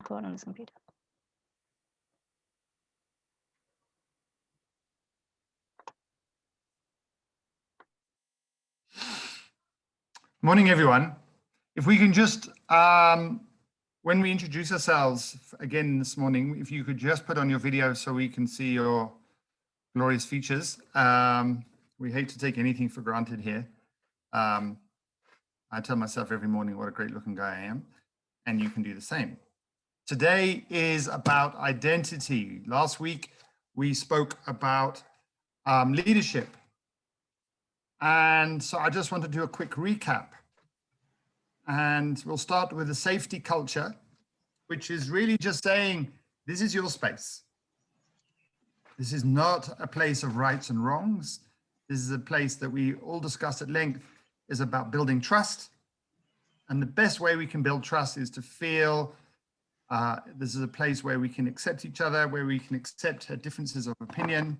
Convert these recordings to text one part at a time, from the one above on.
record on this computer. Morning, everyone. If we can just, when we introduce ourselves again this morning, if you could just put on your video so we can see your glorious features. We hate to take anything for granted here. I tell myself every morning what a great looking guy I am, and you can do the same. Today is about identity. Last week, we spoke about leadership. And so I just want to do a quick recap. And we'll start with the safety culture, which is really just saying, this is your space. This is not a place of rights and wrongs. This is a place that we all discussed at length is about building trust. And the best way we can build trust is to feel this is a place where we can accept each other, where we can accept differences of opinion.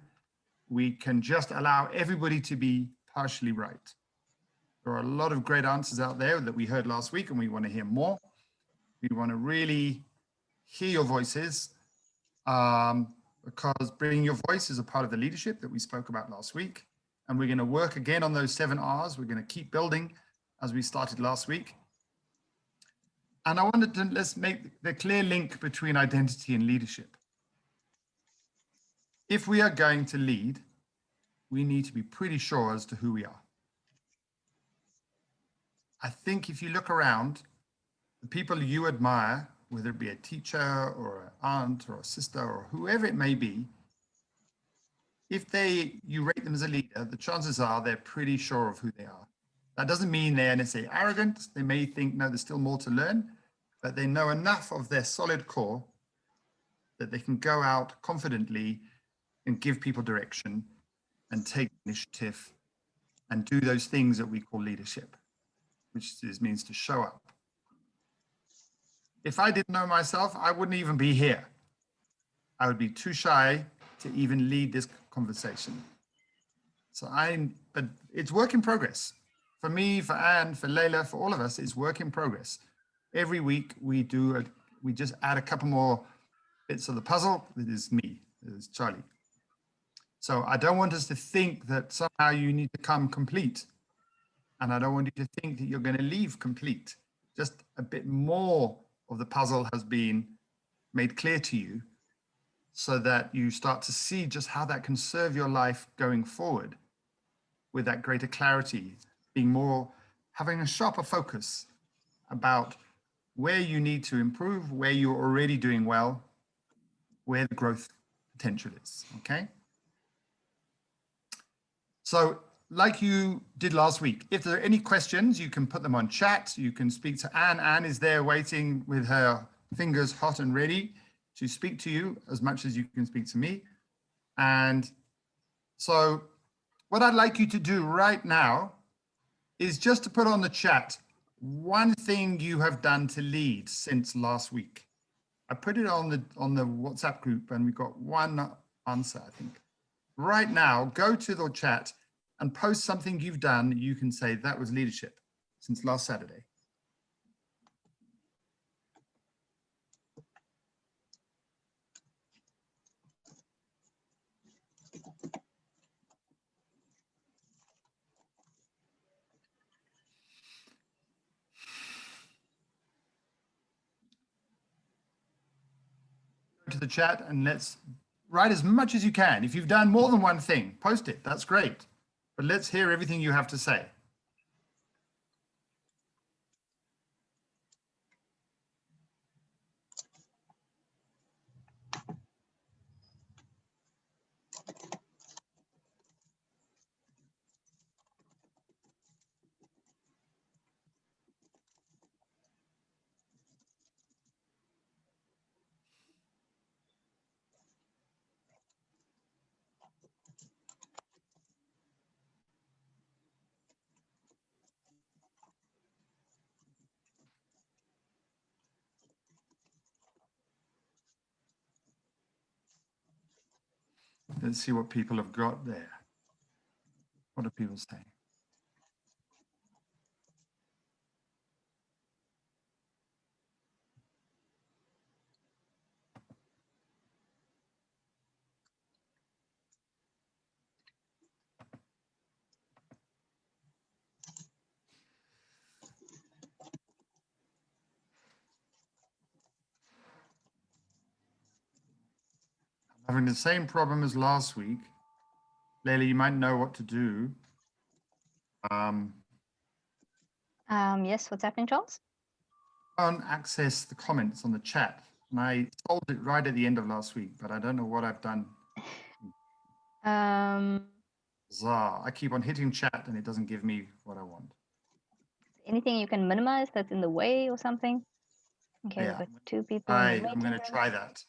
We can just allow everybody to be partially right. There are a lot of great answers out there that we heard last week, and we want to hear more. We want to really hear your voices because bringing your voice is a part of the leadership that we spoke about last week. And we're going to work again on those 7 R's. We're going to keep building as we started last week. And I wanted to, let's make the clear link between identity and leadership. If we are going to lead, we need to be pretty sure as to who we are. I think if you look around, the people you admire, whether it be a teacher or an aunt or a sister or whoever it may be, if you rate them as a leader, the chances are they're pretty sure of who they are. That doesn't mean they're necessarily arrogant. They may think, no, there's still more to learn, but they know enough of their solid core that they can go out confidently and give people direction and take initiative and do those things that we call leadership, which means to show up. If I didn't know myself, I wouldn't even be here. I would be too shy to even lead this conversation. But it's work in progress. For me, for Anne, for Layla, for all of us, it's work in progress. Every week we just add a couple more bits of the puzzle. It is me, it is Charlie. So I don't want us to think that somehow you need to come complete. And I don't want you to think that you're going to leave complete. Just a bit more of the puzzle has been made clear to you so that you start to see just how that can serve your life going forward with that greater clarity, having a sharper focus about where you need to improve, where you're already doing well, where the growth potential is, okay? So like you did last week, if there are any questions, you can put them on chat. You can speak to Anne. Anne is there waiting with her fingers hot and ready to speak to you as much as you can speak to me. And so what I'd like you to do right now is just to put on the chat one thing you have done to lead since last week. I put it on the WhatsApp group and we got one answer, I think. Right now, go to the chat and post something you've done. You can say that was leadership since last Saturday. Go to the chat and let's write as much as you can. If you've done more than one thing, post it. That's great. But let's hear everything you have to say. Let's see what people have got there. What are people saying? Having the same problem as last week. Leila, you might know what to do. Yes, what's happening, Charles? Can't access the comments on the chat. And I solved it right at the end of last week, but I don't know what I've done. Bizarre. I keep on hitting chat and it doesn't give me what I want. Anything you can minimize that's in the way or something? Okay, Yeah, we've got 2 people in the I'm going to meeting try that.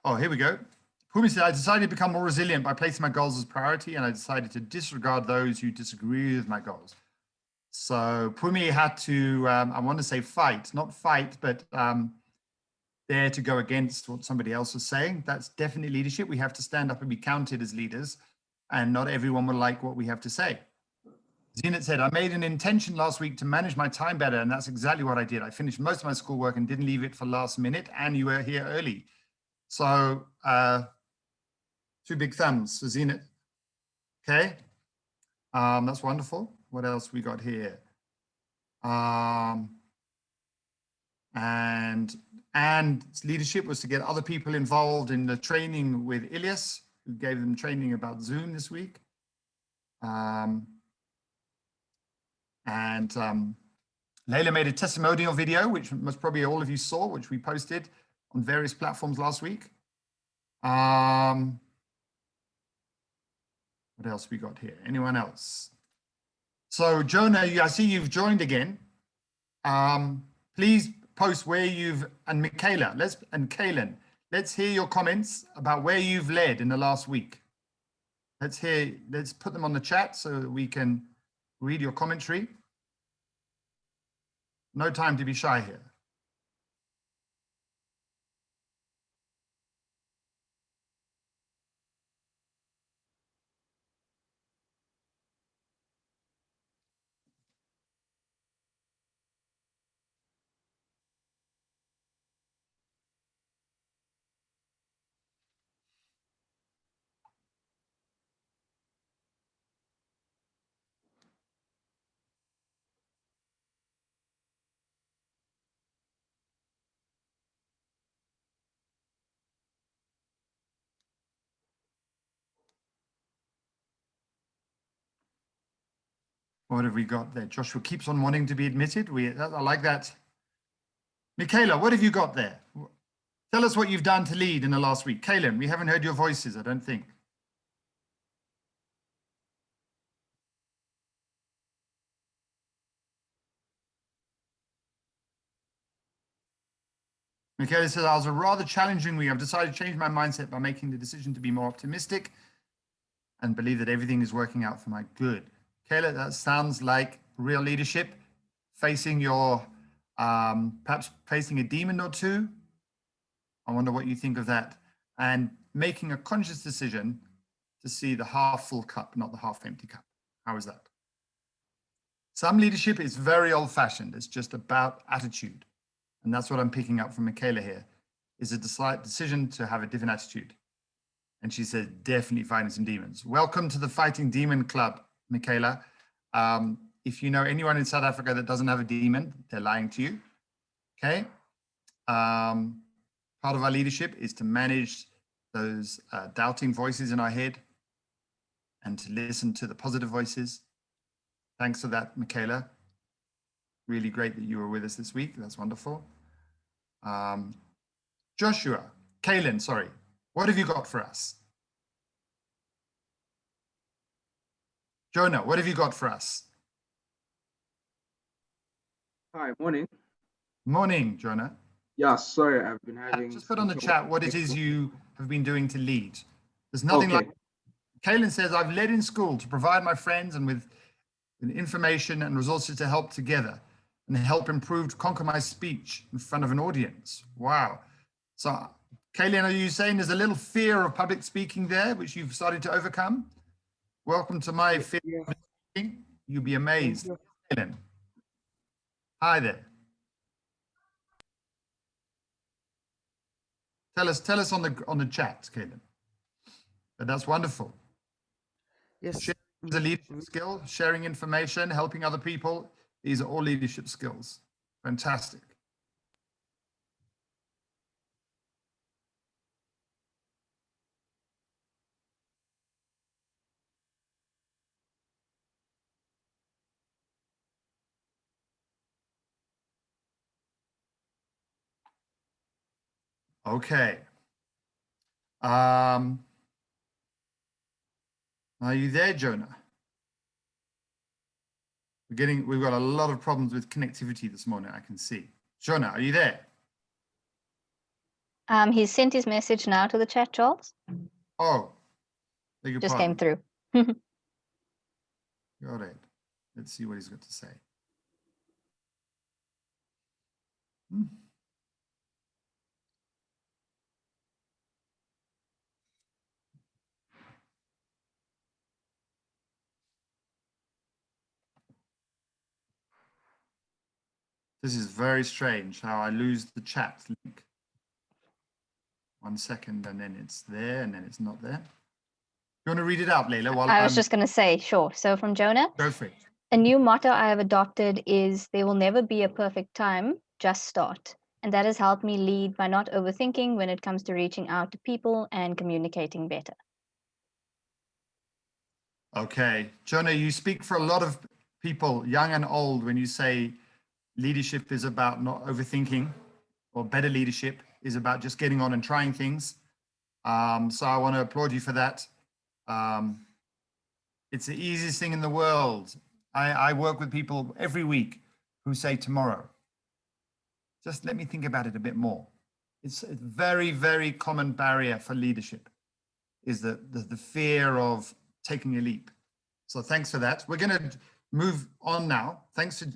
Oh, here we go. Pumi said, I decided to become more resilient by placing my goals as priority, and I decided to disregard those who disagree with my goals. So Pumi had to, I want to say fight, not fight, but dare to go against what somebody else was saying. That's definitely leadership. We have to stand up and be counted as leaders, and not everyone will like what we have to say. Zenit said, I made an intention last week to manage my time better, and that's exactly what I did. I finished most of my schoolwork and didn't leave it for last minute, and you were here early. So 2 big thumbs for Zenit. Okay, that's wonderful. What else we got here? And leadership was to get other people involved in the training with Ilyas, who gave them training about Zoom this week. Leila made a testimonial video, which most probably all of you saw, which we posted on various platforms last week. What else we got here? Anyone else? So Jonah, I see you've joined again. Please post where and Michaela, and Kaylin, let's hear your comments about where you've led in the last week. Let's put them on the chat so that we can read your commentary. No time to be shy here. What have we got there? Joshua keeps on wanting to be admitted. I like that. Michaela, what have you got there? Tell us what you've done to lead in the last week. Kaylin, we haven't heard your voices, I don't think. Michaela says, I was a rather challenging week. I've decided to change my mindset by making the decision to be more optimistic and believe that everything is working out for my good. Kayla, that sounds like real leadership, facing your, perhaps facing a demon or two. I wonder what you think of that. And making a conscious decision to see the half full cup, not the half empty cup. How is that? Some leadership is very old fashioned. It's just about attitude. And that's what I'm picking up from Michaela here, is a decision to have a different attitude. And she said, definitely fighting some demons. Welcome to the Fighting Demon Club, Michaela. If you know anyone in South Africa that doesn't have a demon, they're lying to you, okay? Part of our leadership is to manage those doubting voices in our head and to listen to the positive voices. Thanks for that, Michaela. Really great that you were with us this week. That's wonderful. Joshua, Kaylin, sorry. What have you got for us? Jonah, what have you got for us? Hi, morning. Morning, Jonah. Yeah, sorry, I've been having... Just put on the chat what it is you have been doing to lead. There's nothing like... Kaylin says, I've led in school to provide my friends and with information and resources to help together and help improve compromise speech in front of an audience. Wow. So, Kaylin, are you saying there's a little fear of public speaking there, which you've started to overcome? Welcome to my fear of speaking. You'll be amazed. Kaylin. Hi there. Tell us on the chat, Kaylin. But that's wonderful. Yes, It's a leadership skill, sharing information, helping other people. These are all leadership skills. Fantastic. Okay. Are you there, Jonah? We've got a lot of problems with connectivity this morning, I can see. Jonah, are you there? He's sent his message now to the chat, Charles. Oh, beg your Just pardon. came through. Got it. Let's see what he's got to say. This is very strange how I lose the chat link. 1 second and then it's there and then it's not there. You want to read it out, Leila? While I was just going to say, sure. So from Jonah, go for it. a new motto I have adopted is there will never be a perfect time, just start. And that has helped me lead by not overthinking when it comes to reaching out to people and communicating better. Okay, Jonah, you speak for a lot of people, young and old, when you say leadership is about not overthinking, or better leadership is about just getting on and trying things. So I want to applaud you for that. It's the easiest thing in the world. I work with people every week who say tomorrow. Just let me think about it a bit more. It's a very, very common barrier for leadership, is the fear of taking a leap. So thanks for that. We're going to move on now. Thanks for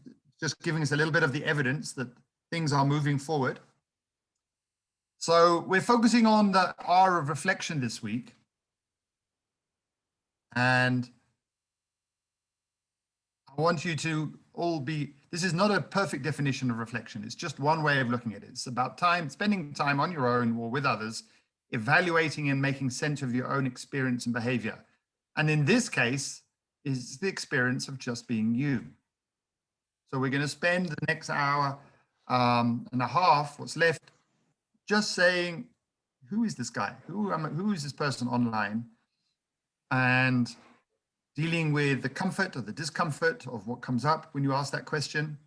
just giving us a little bit of the evidence that things are moving forward. So we're focusing on the R of reflection this week. And I want you to all be, this is not a perfect definition of reflection. It's just one way of looking at it. It's about spending time on your own or with others, evaluating and making sense of your own experience and behavior. And in this case, is the experience of just being you. So we're going to spend the next hour and a half, what's left, just saying, who is this guy? Who is this person online? And dealing with the comfort or the discomfort of what comes up when you ask that question.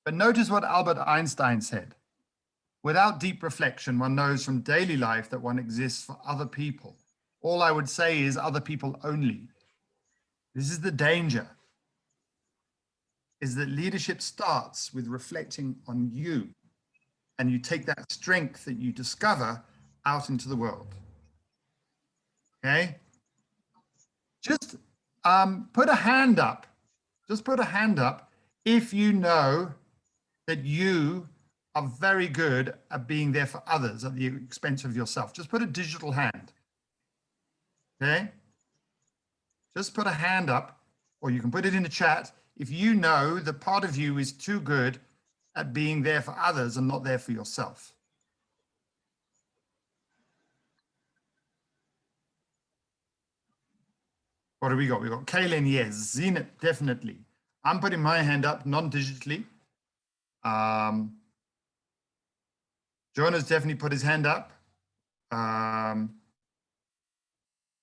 But notice what Albert Einstein said. Without deep reflection, one knows from daily life that one exists for other people. All I would say is other people only. This is the danger, is that leadership starts with reflecting on you, and you take that strength that you discover out into the world. Okay? Just put a hand up. Just put a hand up if you know that you are very good at being there for others at the expense of yourself. Just put a digital hand. Okay? Just put a hand up, or you can put it in the chat if you know that part of you is too good at being there for others and not there for yourself. What do we got? We got Kaylin, yes. Zenit, definitely. I'm putting my hand up non-digitally. Jonah's definitely put his hand up.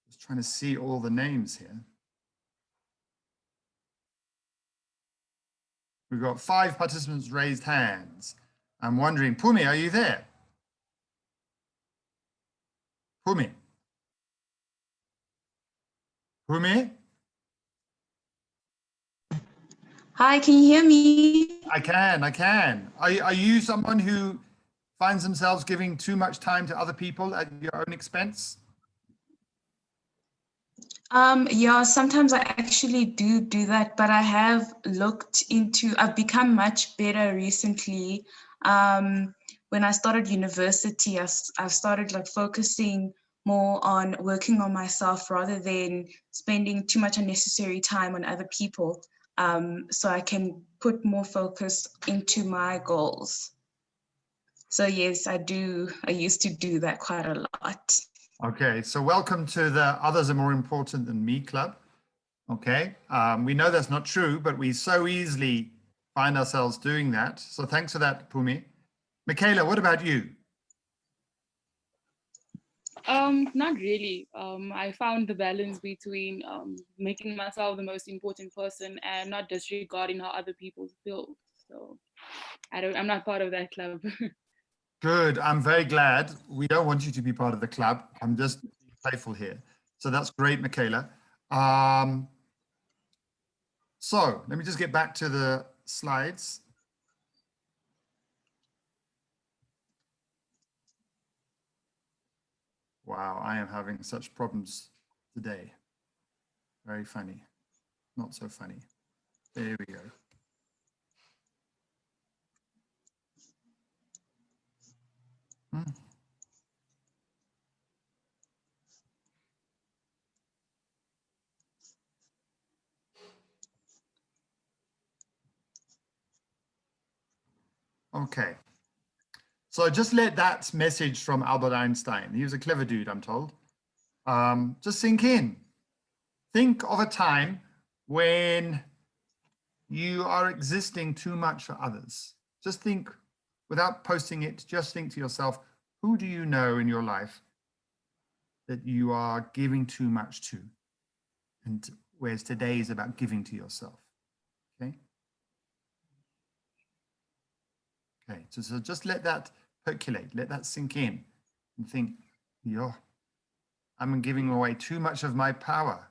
Just trying to see all the names here. We've got 5 participants raised hands. I'm wondering, Pumi, are you there? Pumi? Pumi? Hi, can you hear me? I can. Are you someone who finds themselves giving too much time to other people at your own expense? Yeah, sometimes I actually do that, but I have I've become much better recently. When I started university, I've started like focusing more on working on myself rather than spending too much unnecessary time on other people. So I can put more focus into my goals. So yes, I do. I used to do that quite a lot. Okay, so welcome to the Others Are More Important Than Me Club. Okay, we know that's not true, but we so easily find ourselves doing that. So thanks for that, Pumi. Michaela, what about you? Not really. I found the balance between making myself the most important person and not disregarding how other people feel. So I'm not part of that club. Good. I'm very glad. We don't want you to be part of the club. I'm just being playful here. So that's great, Michaela. So let me just get back to the slides. Wow, I am having such problems today. Very funny. Not so funny. There we go. Okay. So just let that message from Albert Einstein, he was a clever dude, I'm told, just sink in. Think of a time when you are existing too much for others. Just think, without posting it, just think to yourself, who do you know in your life that you are giving too much to? And whereas today is about giving to yourself, okay? Okay, so just let that percolate, let that sink in and think, yeah, I'm giving away too much of my power.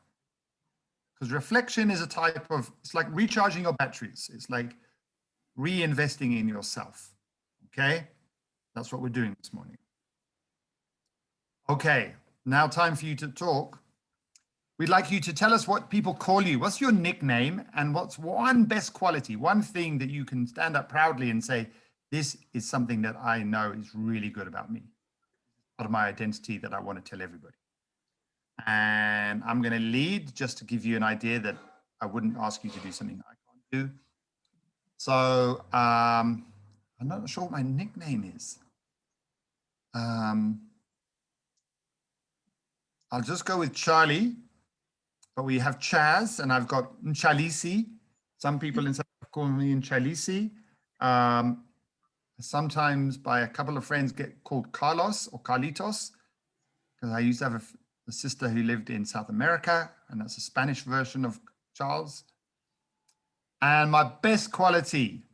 Because reflection is a type of, it's like recharging your batteries. It's like reinvesting in yourself, okay? That's what we're doing this morning. Okay, now time for you to talk. We'd like you to tell us what people call you. What's your nickname and what's one best quality, one thing that you can stand up proudly and say, this is something that I know is really good about me. Part of my identity that I want to tell everybody. And I'm going to lead just to give you an idea that I wouldn't ask you to do something I can't do. So I'm not sure what my nickname is. I'll just go with Charlie, but we have Chaz and I've got Nchalisi. Some people in South Africa call me Nchalisi. Sometimes by a couple of friends get called Carlos or Carlitos, because I used to have a sister who lived in South America, and that's a Spanish version of Charles. And my best quality,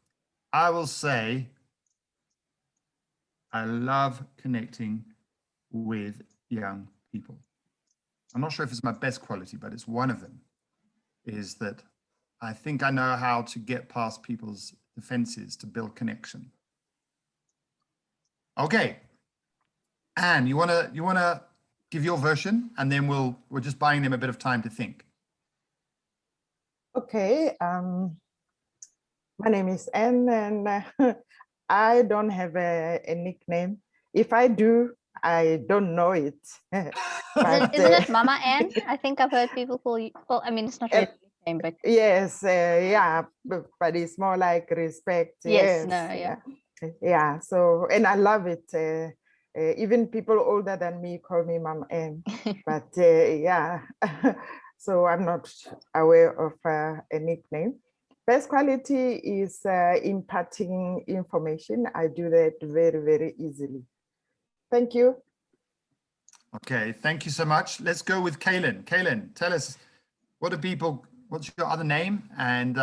I will say, I love connecting with young people. I'm not sure if it's my best quality, but it's one of them, is that I think I know how to get past people's defenses to build connection. Okay. Anne, you wanna give your version, and then we're just buying them a bit of time to think. Okay, my name is Anne, and I don't have a nickname. If I do, I don't know it. But, Isn't it Mama Ann? I think I've heard people call you. Well, I mean, it's not really a nickname, but yes, yeah, but it's more like respect. yes, Yes, no, yeah. yeah. So, and I love it. Even people older than me call me Mom Ann. But yeah, so I'm not aware of a nickname. Best quality is imparting information. I do that very, very easily. Thank you. Okay, thank you so much. Let's go with Kaylin. Kaylin, tell us, what's your other name? And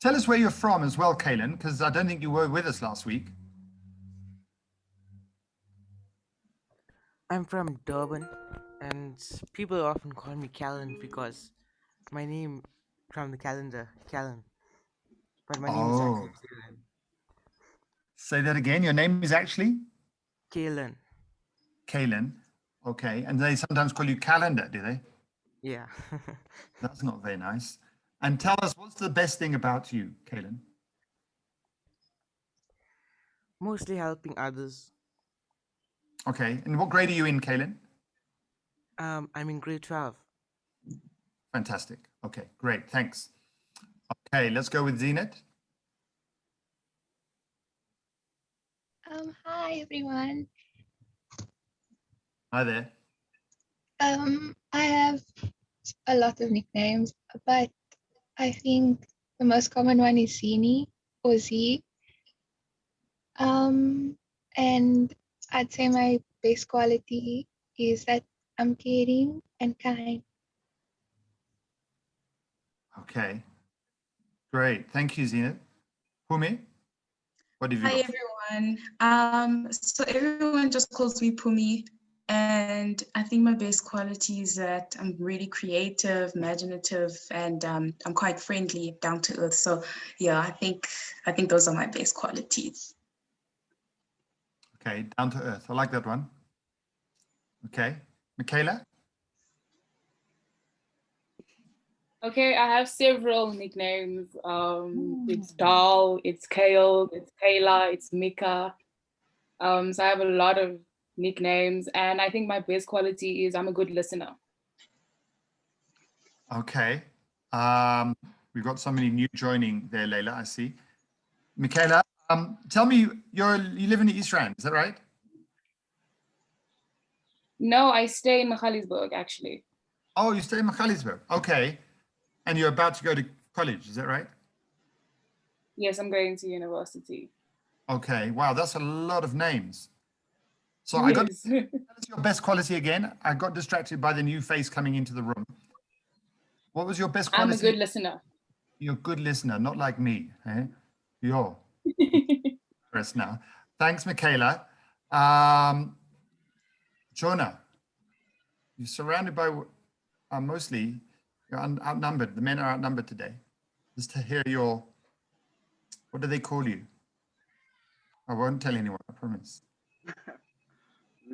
tell us where you're from as well, Kaylin, because I don't think you were with us last week. I'm from Durban, and people often call me Callan because my name from the calendar, Callan. But my name is actually Kalen. Say that again. Your name is actually? Kalen. Kaylin. Okay, and they sometimes call you Calendar, do they? Yeah. That's not very nice. And tell us, what's the best thing about you, Kaylin? Mostly helping others. Okay, and what grade are you in, Kaylin? I'm in grade 12. Fantastic. Okay, great, thanks. Okay, let's go with Zenit. Hi everyone. Hi there. I have a lot of nicknames, but I think the most common one is Zini or Z. And I'd say my best quality is that I'm caring and kind. Okay, great. Thank you, Zenith. Pumi, what have you Hi got? everyone. So everyone just calls me Pumi, and I think my best quality is that I'm really creative, imaginative, and I'm quite friendly, down to earth. So yeah, I think those are my best qualities. Okay, down to earth. I like that one. Okay, Michaela? Okay, I have several nicknames. It's Dal, it's Kale, it's Kayla, it's Mika. So I have a lot of nicknames, and I think my best quality is I'm a good listener. Okay. We've got somebody new joining there, Leila, I see. Michaela, tell me, you live in the East Rand, is that right? No, I stay in Magaliesburg, actually. Oh, you stay in Magaliesburg. Okay. And you're about to go to college, is that right? Yes, I'm going to university. Okay. Wow, that's a lot of names. So Yes. tell us your best quality again. I got distracted by the new face coming into the room. What was your best quality? I'm a good listener. You're a good listener, not like me. Eh? You're embarrassed now. Thanks, Michaela. Jonah, you're surrounded by mostly, you're outnumbered. The men are outnumbered today. Just to hear your, what do they call you? I won't tell anyone, I promise.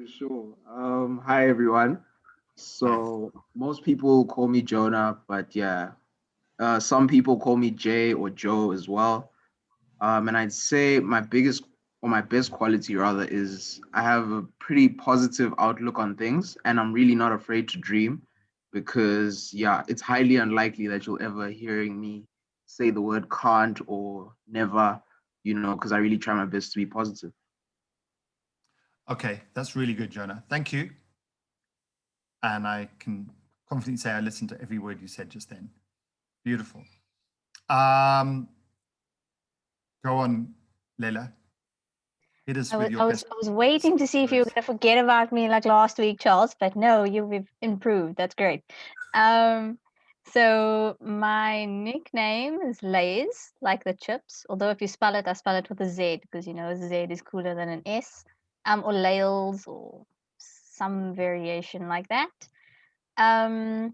Sure. Hi everyone. So most people call me Jonah, but yeah, some people call me Jay or Joe as well. And I'd say my biggest or my best quality rather is I have a pretty positive outlook on things, and I'm really not afraid to dream because yeah, it's highly unlikely that you'll ever hearing me say the word can't or never, because I really try my best to be positive. Okay, that's really good, Jonah. Thank you. And I can confidently say I listened to every word you said just then. Beautiful. Go on, Leila. Hit us with your I best. was waiting to see if you were going to forget about me like last week, Charles, but no, you've improved. That's great. So my nickname is Lay's, like the chips. Although if you spell it, I spell it with a Z because a Z is cooler than an S. Or Layles or some variation like that. So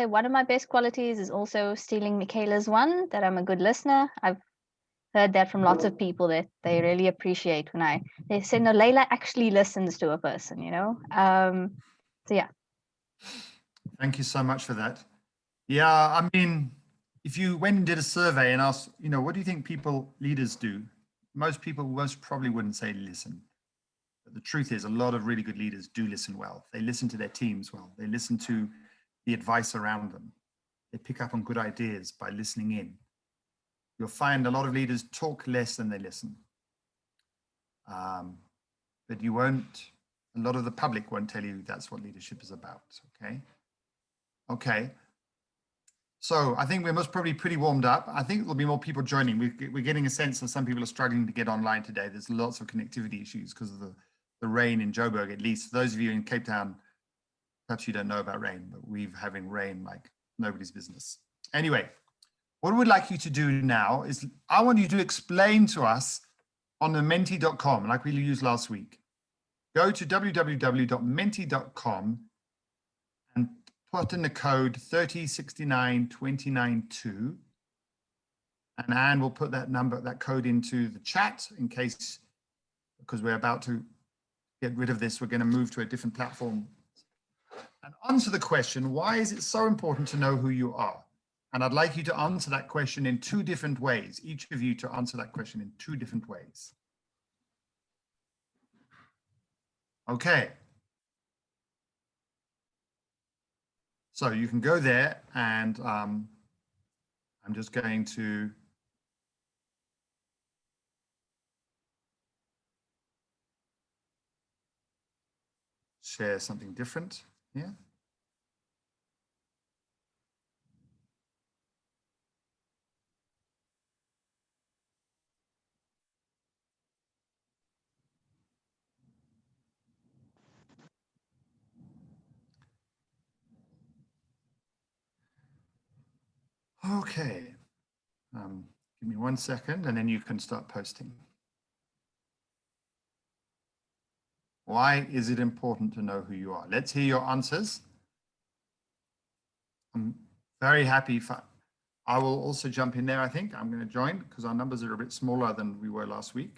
one of my best qualities is also stealing Michaela's one, that I'm a good listener. I've heard that from lots of people that they really appreciate when they say, no, Layla actually listens to a person, so yeah. Thank you so much for that. Yeah, I mean, if you went and did a survey and asked, what do you think leaders do? Most people probably wouldn't say listen. But the truth is a lot of really good leaders do listen well. They listen to their teams well. They listen to the advice around them. They pick up on good ideas by listening in. You'll find a lot of leaders talk less than they listen. But a lot of the public won't tell you that's what leadership is about, okay? Okay. So I think we're most probably pretty warmed up. I think there'll be more people joining. We're getting a sense that some people are struggling to get online today. There's lots of connectivity issues because of the rain in Joburg, at least. For those of you in Cape Town, perhaps you don't know about rain, but we're having rain like nobody's business. Anyway, what we'd like you to do now is I want you to explain to us on the menti.com, like we used last week. Go to www.menti.com and put in the code 3069292. And Anne will put that code into the chat in case, because we're about to get rid of this, we're going to move to a different platform. And answer the question, why is it so important to know who you are? And I'd like you to answer that question in two different ways, each of you to answer that question in two different ways. Okay. So you can go there and I'm just going to share something different here. Okay. Give me 1 second and then you can start posting. Why is it important to know who you are? Let's hear your answers. I'm very happy. I will also jump in there, I think. I'm going to join because our numbers are a bit smaller than we were last week.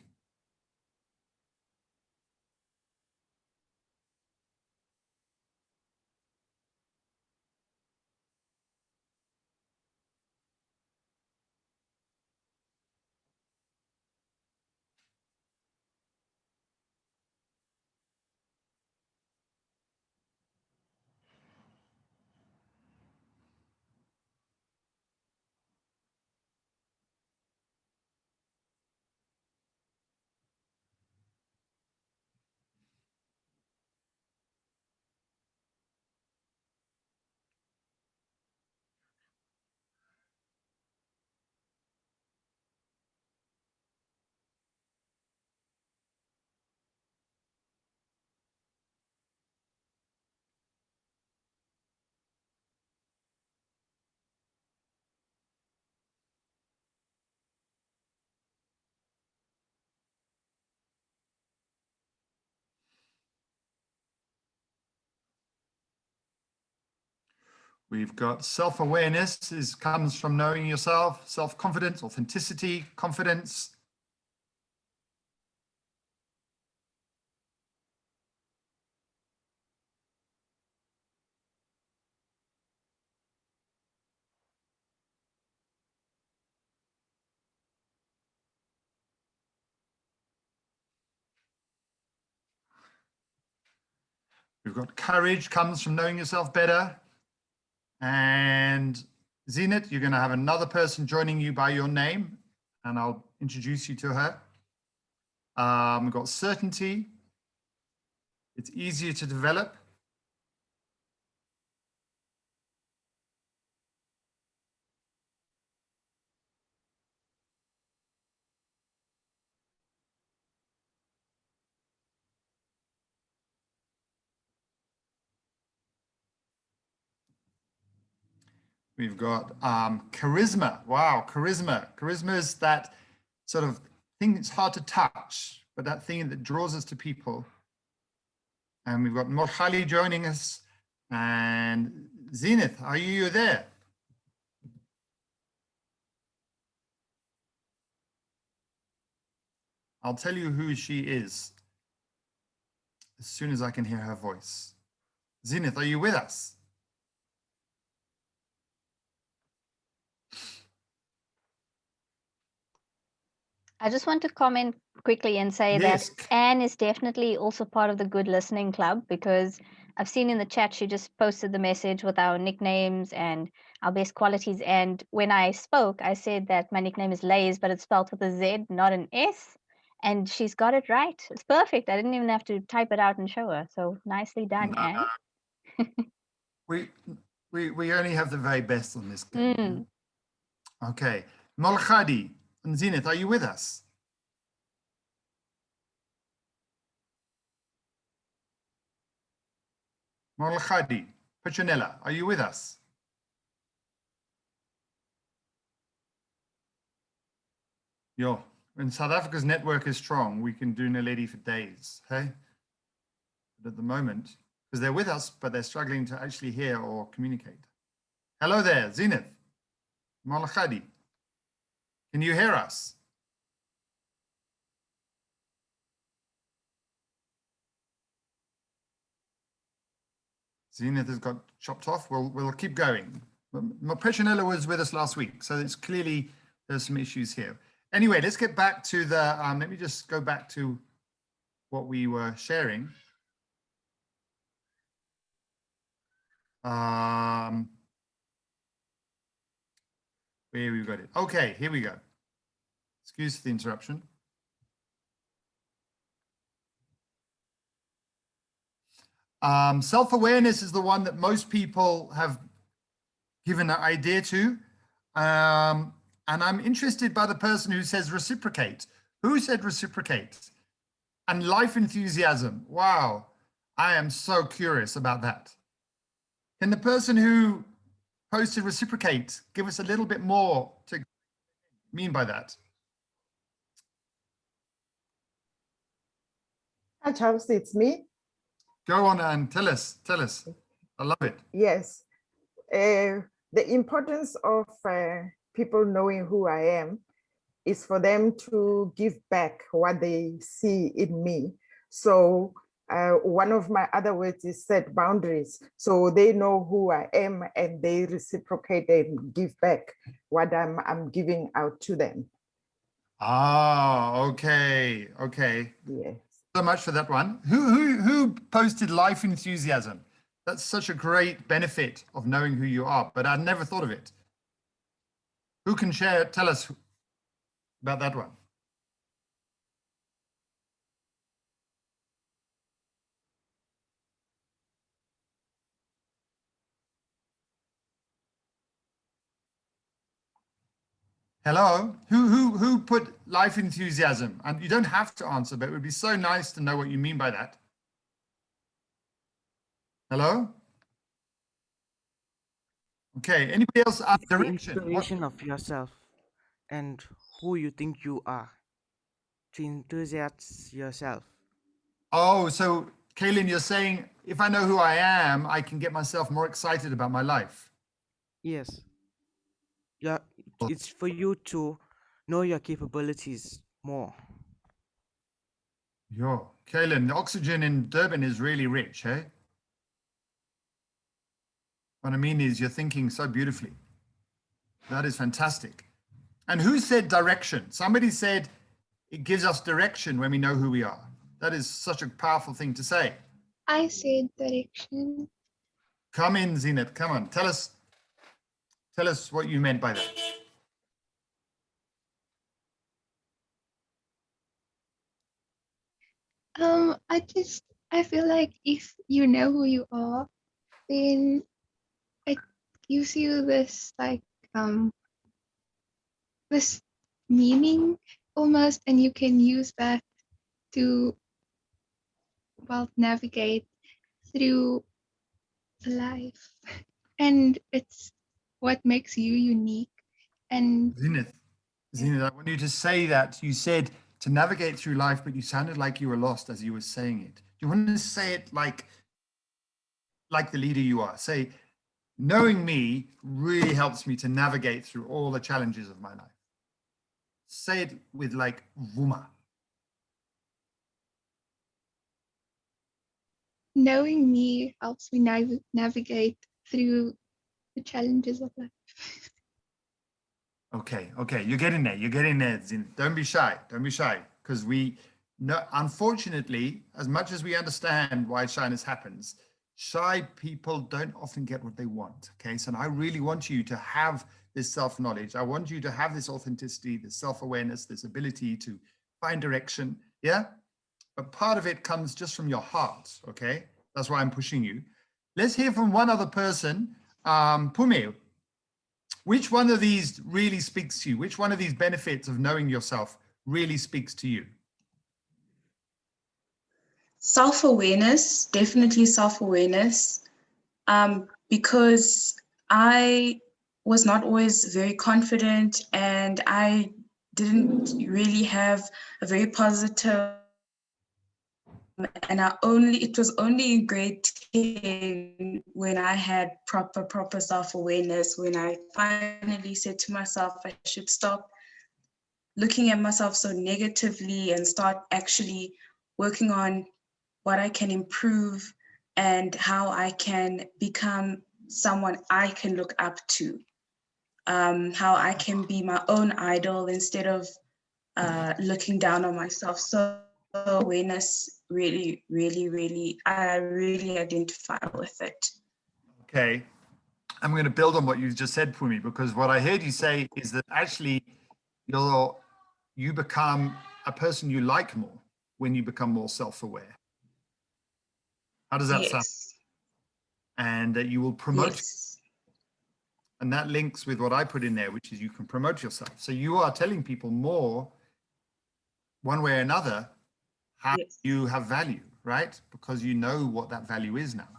We've got self-awareness comes from knowing yourself, self-confidence, authenticity, confidence. We've got courage comes from knowing yourself better. And Zenith, you're going to have another person joining you by your name, and I'll introduce you to her. We've got certainty. It's easier to develop. We've got charisma. Wow, charisma. Charisma is that sort of thing that's hard to touch, but that thing that draws us to people. And we've got Morkhali joining us. And Zenith, are you there? I'll tell you who she is as soon as I can hear her voice. Zenith, are you with us? I just want to comment quickly and say Yes. that Anne is definitely also part of the Good Listening Club, because I've seen in the chat she just posted the message with our nicknames and our best qualities. And when I spoke, I said that my nickname is Lays, but it's spelled with a Z, not an S. And she's got it right. It's perfect. I didn't even have to type it out and show her. So nicely done, Anne. We only have the very best on this game. Okay. Molkhadi and Zenith, are you with us? Molkhadi, Petronella, are you with us? Yo, when South Africa's network is strong, we can do NALEDI for days, hey? But at the moment, because they're with us, but they're struggling to actually hear or communicate. Hello there, Zenith, Molkhadi. Can you hear us? Zenith has got chopped off. We'll keep going. Petronella was with us last week, so it's clearly there's some issues here. Anyway, let's get back to the, let me just go back to what we were sharing. Where we got it. Okay, here we go. Excuse the interruption. Self-awareness is the one that most people have given an idea to. And I'm interested by the person who says reciprocate. Who said reciprocate? And life enthusiasm. Wow, I am so curious about that. Can the person who posted reciprocate. Give us a little bit more to mean by that. Hi, Charles, it's me. Go on and tell us. I love it. Yes. The importance of people knowing who I am is for them to give back what they see in me. So one of my other words is set boundaries. So they know who I am and they reciprocate and give back what I'm giving out to them. Ah, okay. Yes. So much for that one. Who posted life enthusiasm? That's such a great benefit of knowing who you are, but I'd never thought of it. Who can tell us about that one? Hello, who put life enthusiasm? And you don't have to answer, but it would be so nice to know what you mean by that. Hello? Okay, anybody else? It's the Direction. inspiration of yourself and who you think you are. To enthusiast yourself. Oh, so Kaylin, you're saying if I know who I am, I can get myself more excited about my life. Yes. Yeah, it's for you to know your capabilities more. Yo, Kaylin, the oxygen in Durban is really rich, hey? What I mean is you're thinking so beautifully. That is fantastic. And who said direction? Somebody said it gives us direction when we know who we are. That is such a powerful thing to say. I said direction. Come in, Zenith. Come on. Tell us what you meant by that. I feel like if you know who you are, then it gives you this this meaning almost, and you can use that to navigate through life. And it's what makes you unique. And Zenith, I want you to say that. You said to navigate through life, but you sounded like you were lost as you were saying it. You want to say it like the leader you are. Say, knowing me really helps me to navigate through all the challenges of my life. Say it with like Vuma. knowing me helps me navigate through the challenges of life. Okay, you're getting there, Zin. Don't be shy, because we know, unfortunately, as much as we understand why shyness happens, shy people don't often get what they want, okay? So I really want you to have this self-knowledge. I want you to have this authenticity, this self-awareness, this ability to find direction, yeah? But part of it comes just from your heart, okay? That's why I'm pushing you. Let's hear from one other person, Pume. Which one of these really speaks to you? Which one of these benefits of knowing yourself really speaks to you? Self-awareness, definitely self-awareness, because I was not always very confident and I didn't really have a very positive, and it was only in grade 10 when I had proper self-awareness, when I finally said to myself, I should stop looking at myself so negatively and start actually working on what I can improve and how I can become someone I can look up to, how I can be my own idol instead of looking down on myself. So awareness really, I really identify with it. Okay, I'm going to build on what you just said, Pumi, because what I heard you say is that actually you become a person you like more when you become more self-aware. How does that sound? And that you will promote. Yes. And that links with what I put in there, which is you can promote yourself. So you are telling people more, one way or another, how you have value, right? Because you know what that value is now.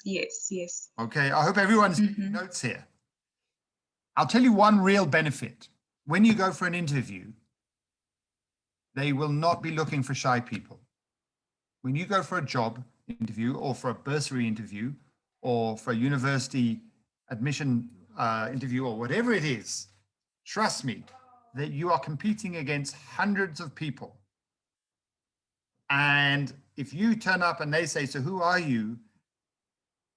Yes, yes. Okay, I hope everyone's taking notes here. I'll tell you one real benefit. When you go for an interview, they will not be looking for shy people. When you go for a job interview or for a bursary interview or for a university admission interview or whatever it is, trust me that you are competing against hundreds of people. And if you turn up and they say, so who are you?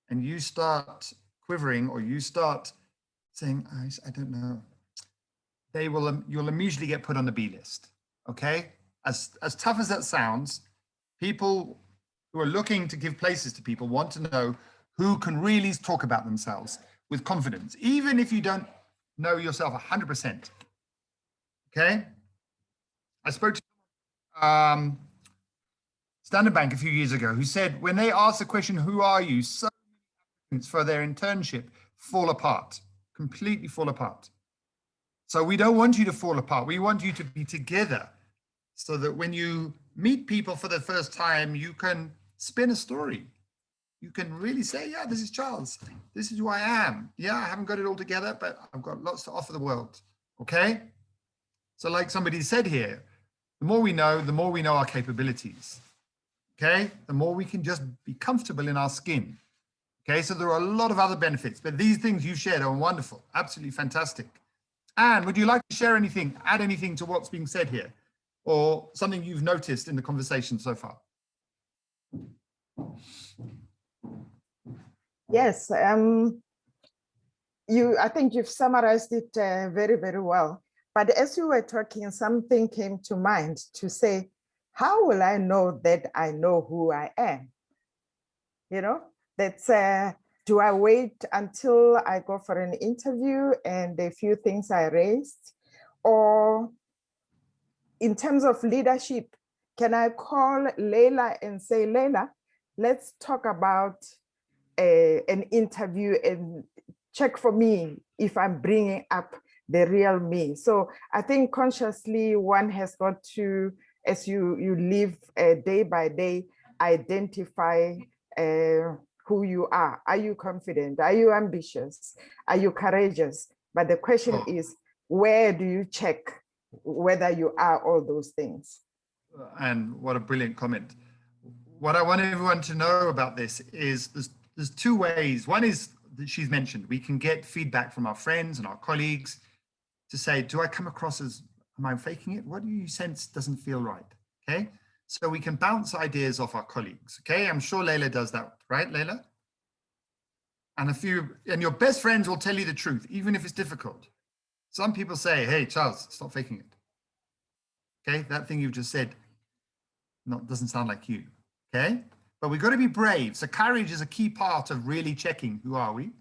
And you start quivering or you start saying, I don't know, you'll immediately get put on the B list, okay? As tough as that sounds, people who are looking to give places to people want to know who can really talk about themselves with confidence, even if you don't know yourself 100%, okay? I spoke to Standard Bank a few years ago who said when they asked the question, who are you? So many applicants for their internship fall apart, completely fall apart. So we don't want you to fall apart. We want you to be together so that when you meet people for the first time, you can spin a story. You can really say, yeah, this is Charles. This is who I am. Yeah, I haven't got it all together, but I've got lots to offer the world. Okay? So like somebody said here, the more we know our capabilities. Okay? The more we can just be comfortable in our skin. Okay? So there are a lot of other benefits, but these things you shared are wonderful. Absolutely fantastic. Anne, would you like to share anything, add anything to what's being said here? Or something you've noticed in the conversation so far? Yes, I think you've summarized it very, very well. But as you were talking, something came to mind to say, how will I know that I know who I am? You know, that's, do I wait until I go for an interview and a few things are raised? Or in terms of leadership, can I call Leila and say, Leila, let's talk about an interview and check for me if I'm bringing up the real me. So I think consciously one has got to, as you live day by day, identify who you are. Are you confident? Are you ambitious? Are you courageous? But the question is, where do you check whether you are all those things? And what a brilliant comment. What I want everyone to know about this is there's two ways. One is that she's mentioned, we can get feedback from our friends and our colleagues to say, do I come across as, am I faking it? What do you sense doesn't feel right? Okay. So we can bounce ideas off our colleagues. Okay. I'm sure Leila does that, right, Leila? And your best friends will tell you the truth, even if it's difficult. Some people say, hey, Charles, stop faking it. Okay. That thing you've just said doesn't sound like you. Okay. But we've got to be brave. So courage is a key part of really checking who are we.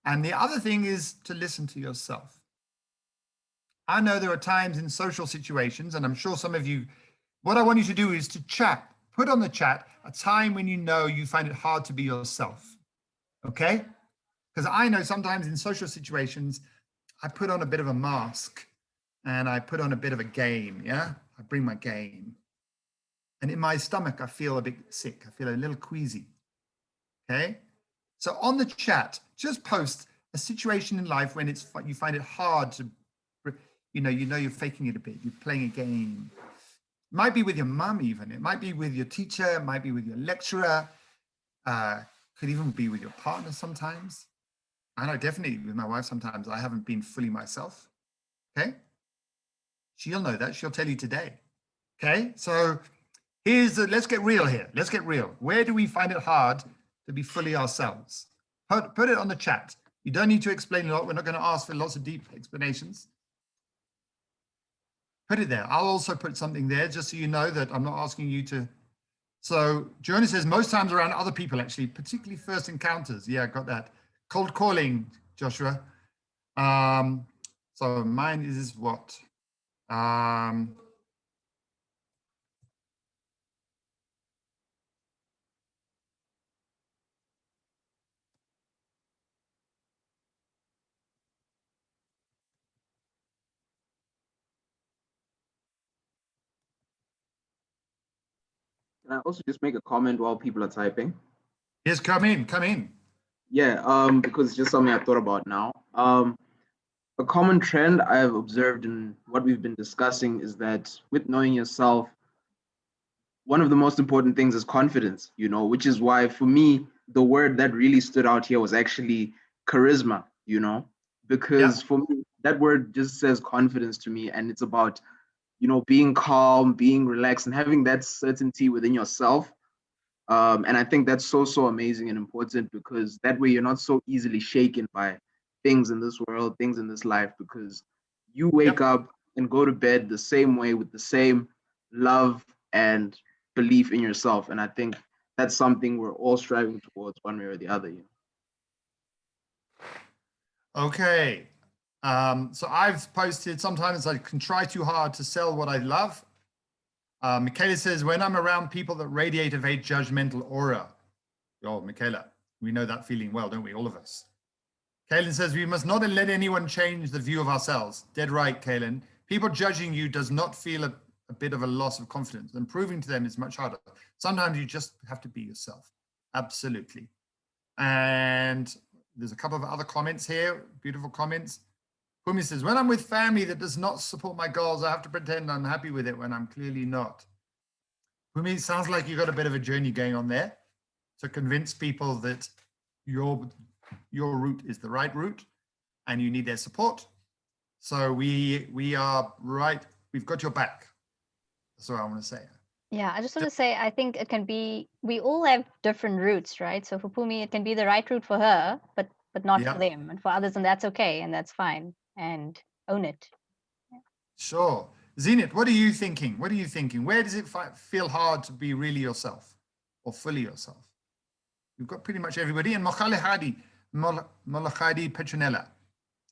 And the other thing is to listen to yourself. I know there are times in social situations, and I'm sure some of you, what I want you to do is to chat, put on the chat a time when you know you find it hard to be yourself. Okay? Because I know sometimes in social situations, I put on a bit of a mask and I put on a bit of a game. Yeah. I bring my game. And in my stomach, I feel a bit sick. I feel a little queasy. Okay. So on the chat, just post a situation in life when you find it hard to, you know you're faking it a bit. You're playing a game. It might be with your mum even. It might be with your teacher. It might be with your lecturer. Could even be with your partner sometimes. I know definitely with my wife sometimes I haven't been fully myself. Okay. She'll know that. She'll tell you today. Okay. So let's get real here. Let's get real. Where do we find it hard to be fully ourselves? Put it on the chat. You don't need to explain a lot. We're not going to ask for lots of deep explanations. Put it there. I'll also put something there just so you know that I'm not asking you to. So Joanna says most times around other people, actually, particularly first encounters. Yeah, got that. Cold calling, Joshua. So mine is what? Can I also just make a comment while people are typing? Yes, come in, come in. Yeah, because it's just something I thought about now. A common trend I've observed in what we've been discussing is that with knowing yourself, one of the most important things is confidence, which is why for me, the word that really stood out here was actually charisma, because for me, that word just says confidence to me. And it's about, being calm, being relaxed, and having that certainty within yourself. And I think that's so amazing and important, because that way you're not so easily shaken by things in this world, things in this life, because you wake up and go to bed the same way with the same love and belief in yourself. And I think that's something we're all striving towards one way or the other. Okay. So I've posted, sometimes I can try too hard to sell what I love. Michaela says, when I'm around people that radiate a very judgmental aura. Oh, Michaela, we know that feeling well, don't we? All of us. Kaylin says, we must not let anyone change the view of ourselves. Dead right, Kaylin. People judging you does not feel a bit of a loss of confidence, and proving to them is much harder. Sometimes you just have to be yourself. Absolutely. And there's a couple of other comments here, beautiful comments. Pumi says, when I'm with family that does not support my goals, I have to pretend I'm happy with it when I'm clearly not. Pumi, it sounds like you've got a bit of a journey going on there to convince people that your route is the right route and you need their support. So we are right. We've got your back. That's what I want to say. Yeah, I just want to say, I think it can be, we all have different routes, right? So for Pumi, it can be the right route for her, but not for them, and for others, and that's okay, and that's fine, and own it. Sure. Zenit, what are you thinking? What are you thinking? Where does it feel hard to be really yourself or fully yourself? We've got pretty much everybody. And Molachadi Petronella,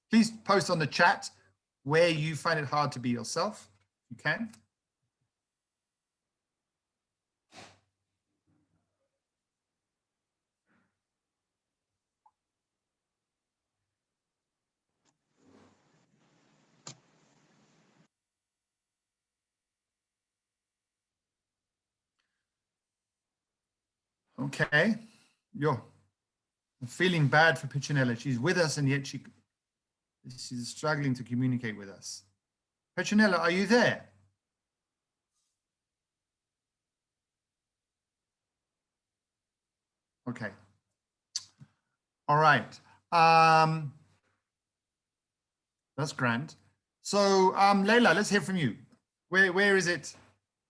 please post on the chat where you find it hard to be yourself. You can. Okay. I'm feeling bad for Petronella. She's with us and yet she's struggling to communicate with us. Petronella, are you there? Okay. All right. That's grand. So, Leila, let's hear from you. Where is it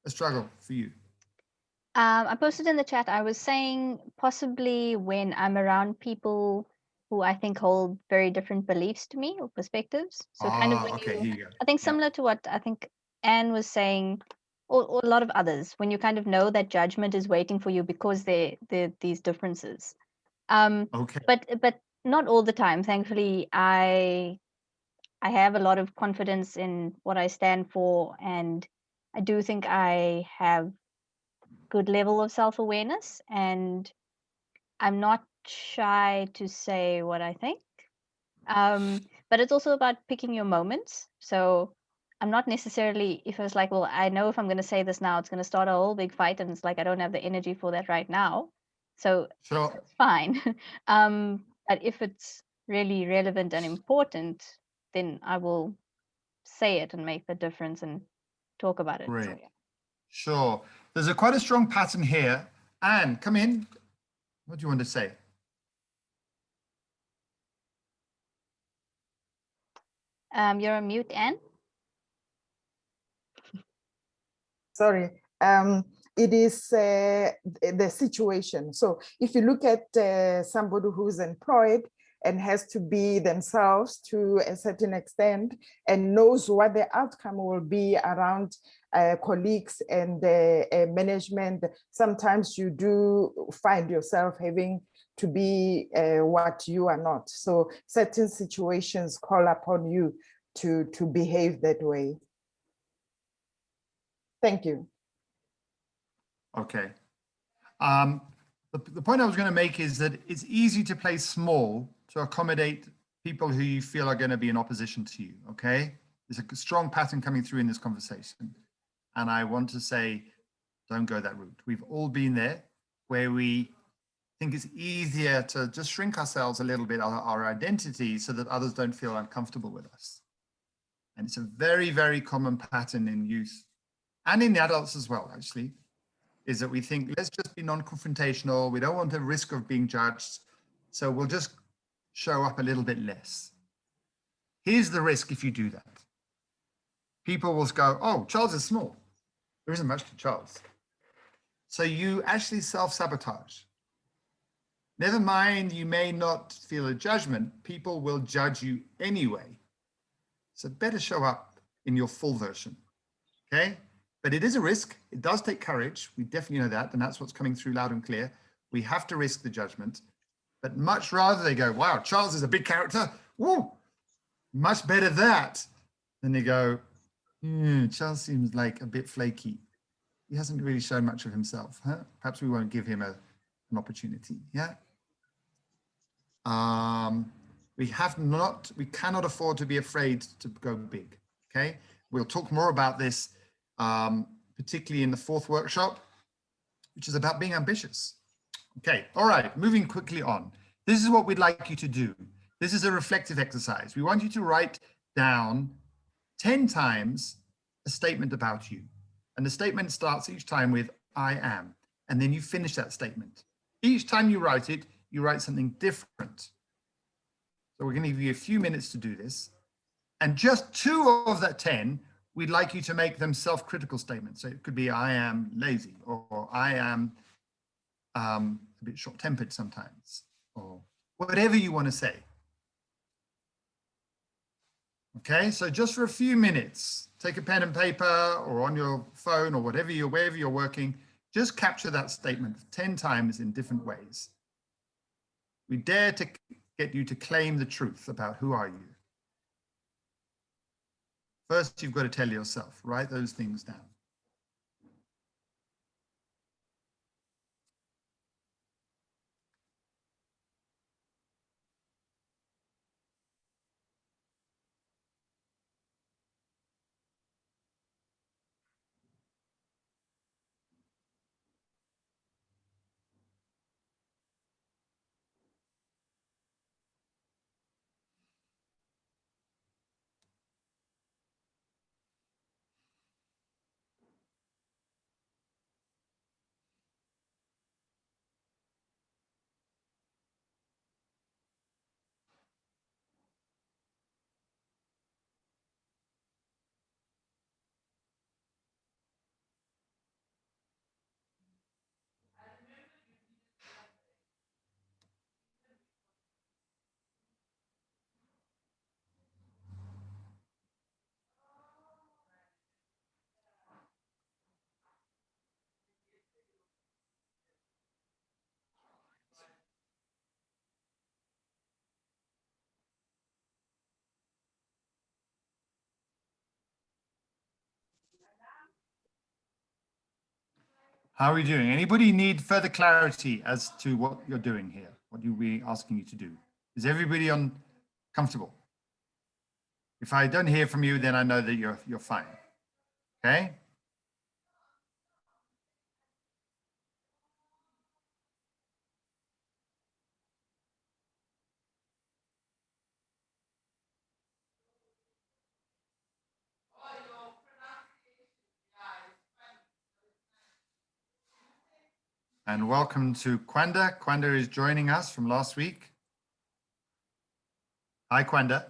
a struggle for you? I posted in the chat, I was saying possibly when I'm around people who I think hold very different beliefs to me or perspectives. So kind of when okay, here you go. I think similar to what I think Anne was saying, or a lot of others, when you kind of know that judgment is waiting for you because they're these differences. Okay. But not all the time. Thankfully, I have a lot of confidence in what I stand for, and I do think I have good level of self-awareness, and I'm not shy to say what I think. But it's also about picking your moments. So I'm not necessarily, if it's like, well, I know if I'm going to say this now, it's going to start a whole big fight, and it's like I don't have the energy for that right now. So it's fine. But if it's really relevant and important, then I will say it and make the difference and talk about it. Great. So, yeah. Sure. There's quite a strong pattern here. Anne, come in. What do you want to say? You're on mute, Anne. Sorry. It is the situation. So if you look at somebody who's employed and has to be themselves to a certain extent and knows what the outcome will be around colleagues and management, sometimes you do find yourself having to be what you are not. So certain situations call upon you to behave that way. Thank you. Okay. The point I was going to make is that it's easy to play small to accommodate people who you feel are going to be in opposition to you, okay? There's a strong pattern coming through in this conversation. And I want to say, don't go that route. We've all been there where we think it's easier to just shrink ourselves a little bit, our identity, so that others don't feel uncomfortable with us. And it's a very, very common pattern in youth and in the adults as well, actually, is that we think, let's just be non-confrontational. We don't want the risk of being judged. So we'll just show up a little bit less. Here's the risk if you do that. People will go, oh, Charles is small. There isn't much to Charles. So you actually self-sabotage. Never mind, you may not feel a judgment. People will judge you anyway. So better show up in your full version, okay? But it is a risk. It does take courage. We definitely know that, and that's what's coming through loud and clear. We have to risk the judgment, but much rather they go, wow, Charles is a big character. Woo, much better that than they go, Charles seems like a bit flaky. He hasn't really shown much of himself. Huh? Perhaps we won't give him an opportunity. Yeah. We cannot afford to be afraid to go big. Okay. We'll talk more about this, particularly in the 4th workshop, which is about being ambitious. Okay. All right. Moving quickly on. This is what we'd like you to do. This is a reflective exercise. We want you to write down 10 times a statement about you. And the statement starts each time with I am, and then you finish that statement. Each time you write it, you write something different. So we're going to give you a few minutes to do this. And just 2 of that 10, we'd like you to make them self-critical statements. So it could be I am lazy, or I am a bit short-tempered sometimes, or whatever you want to say. Okay, so just for a few minutes, take a pen and paper or on your phone or wherever you're working, just capture that statement 10 times in different ways. We dare to get you to claim the truth about who are you. First, you've got to tell yourself, write those things down. How are we doing? Anybody need further clarity as to what you're doing here? What are we asking you to do? Is everybody comfortable? If I don't hear from you, then I know that you're fine. Okay? And welcome to Kwanda. Kwanda is joining us from last week. Hi, Kwanda.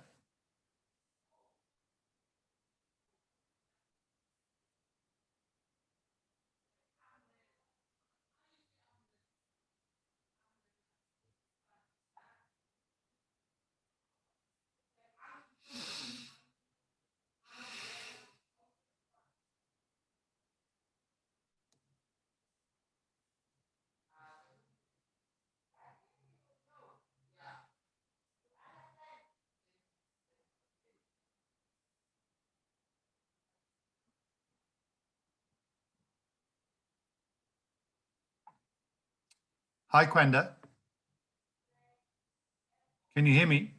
Hi, Kwanda. Can you hear me?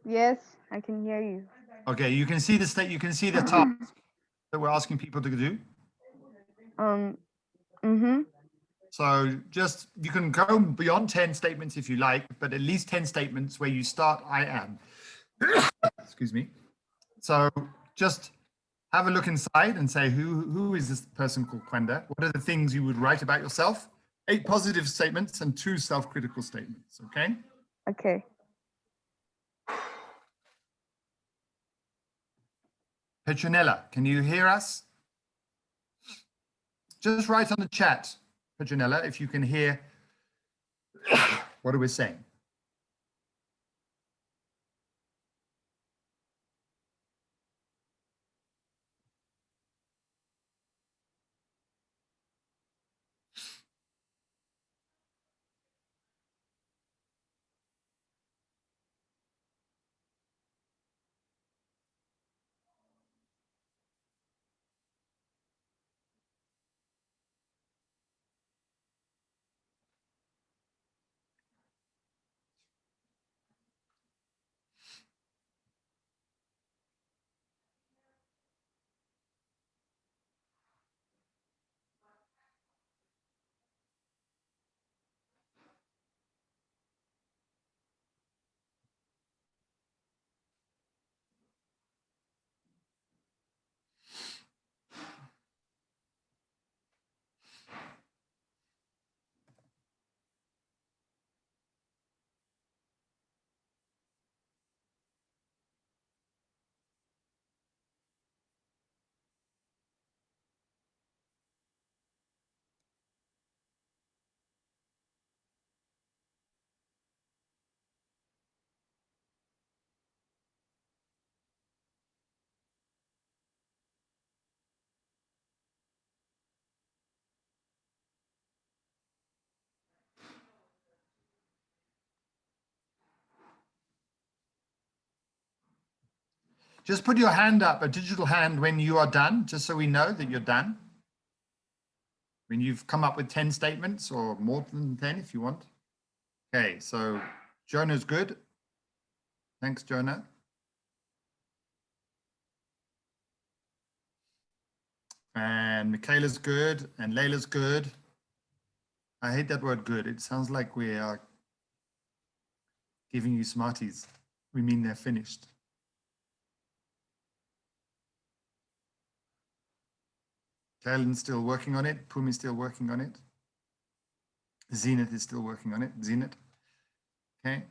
Yes, I can hear you. Okay, you can see the task that we're asking people to do. So just, you can go beyond 10 statements if you like, but at least 10 statements where you start, I am. Excuse me. So just have a look inside and say, who is this person called Kwenda? What are the things you would write about yourself? 8 positive statements and 2 self-critical statements, okay? Okay. Petronella, can you hear us? Just write on the chat, Petronella, if you can hear what are we saying. Just put your hand up, a digital hand, when you are done, just so we know that you're done. When you've come up with 10 statements, or more than 10 if you want. Okay, so Jonah's good. Thanks, Jonah. And Michaela's good, and Layla's good. I hate that word good. It sounds like we are giving you Smarties. We mean they're finished. Kaylin's still working on it. Pumi's still working on it. Zenith is still working on it. Zenith. Okay.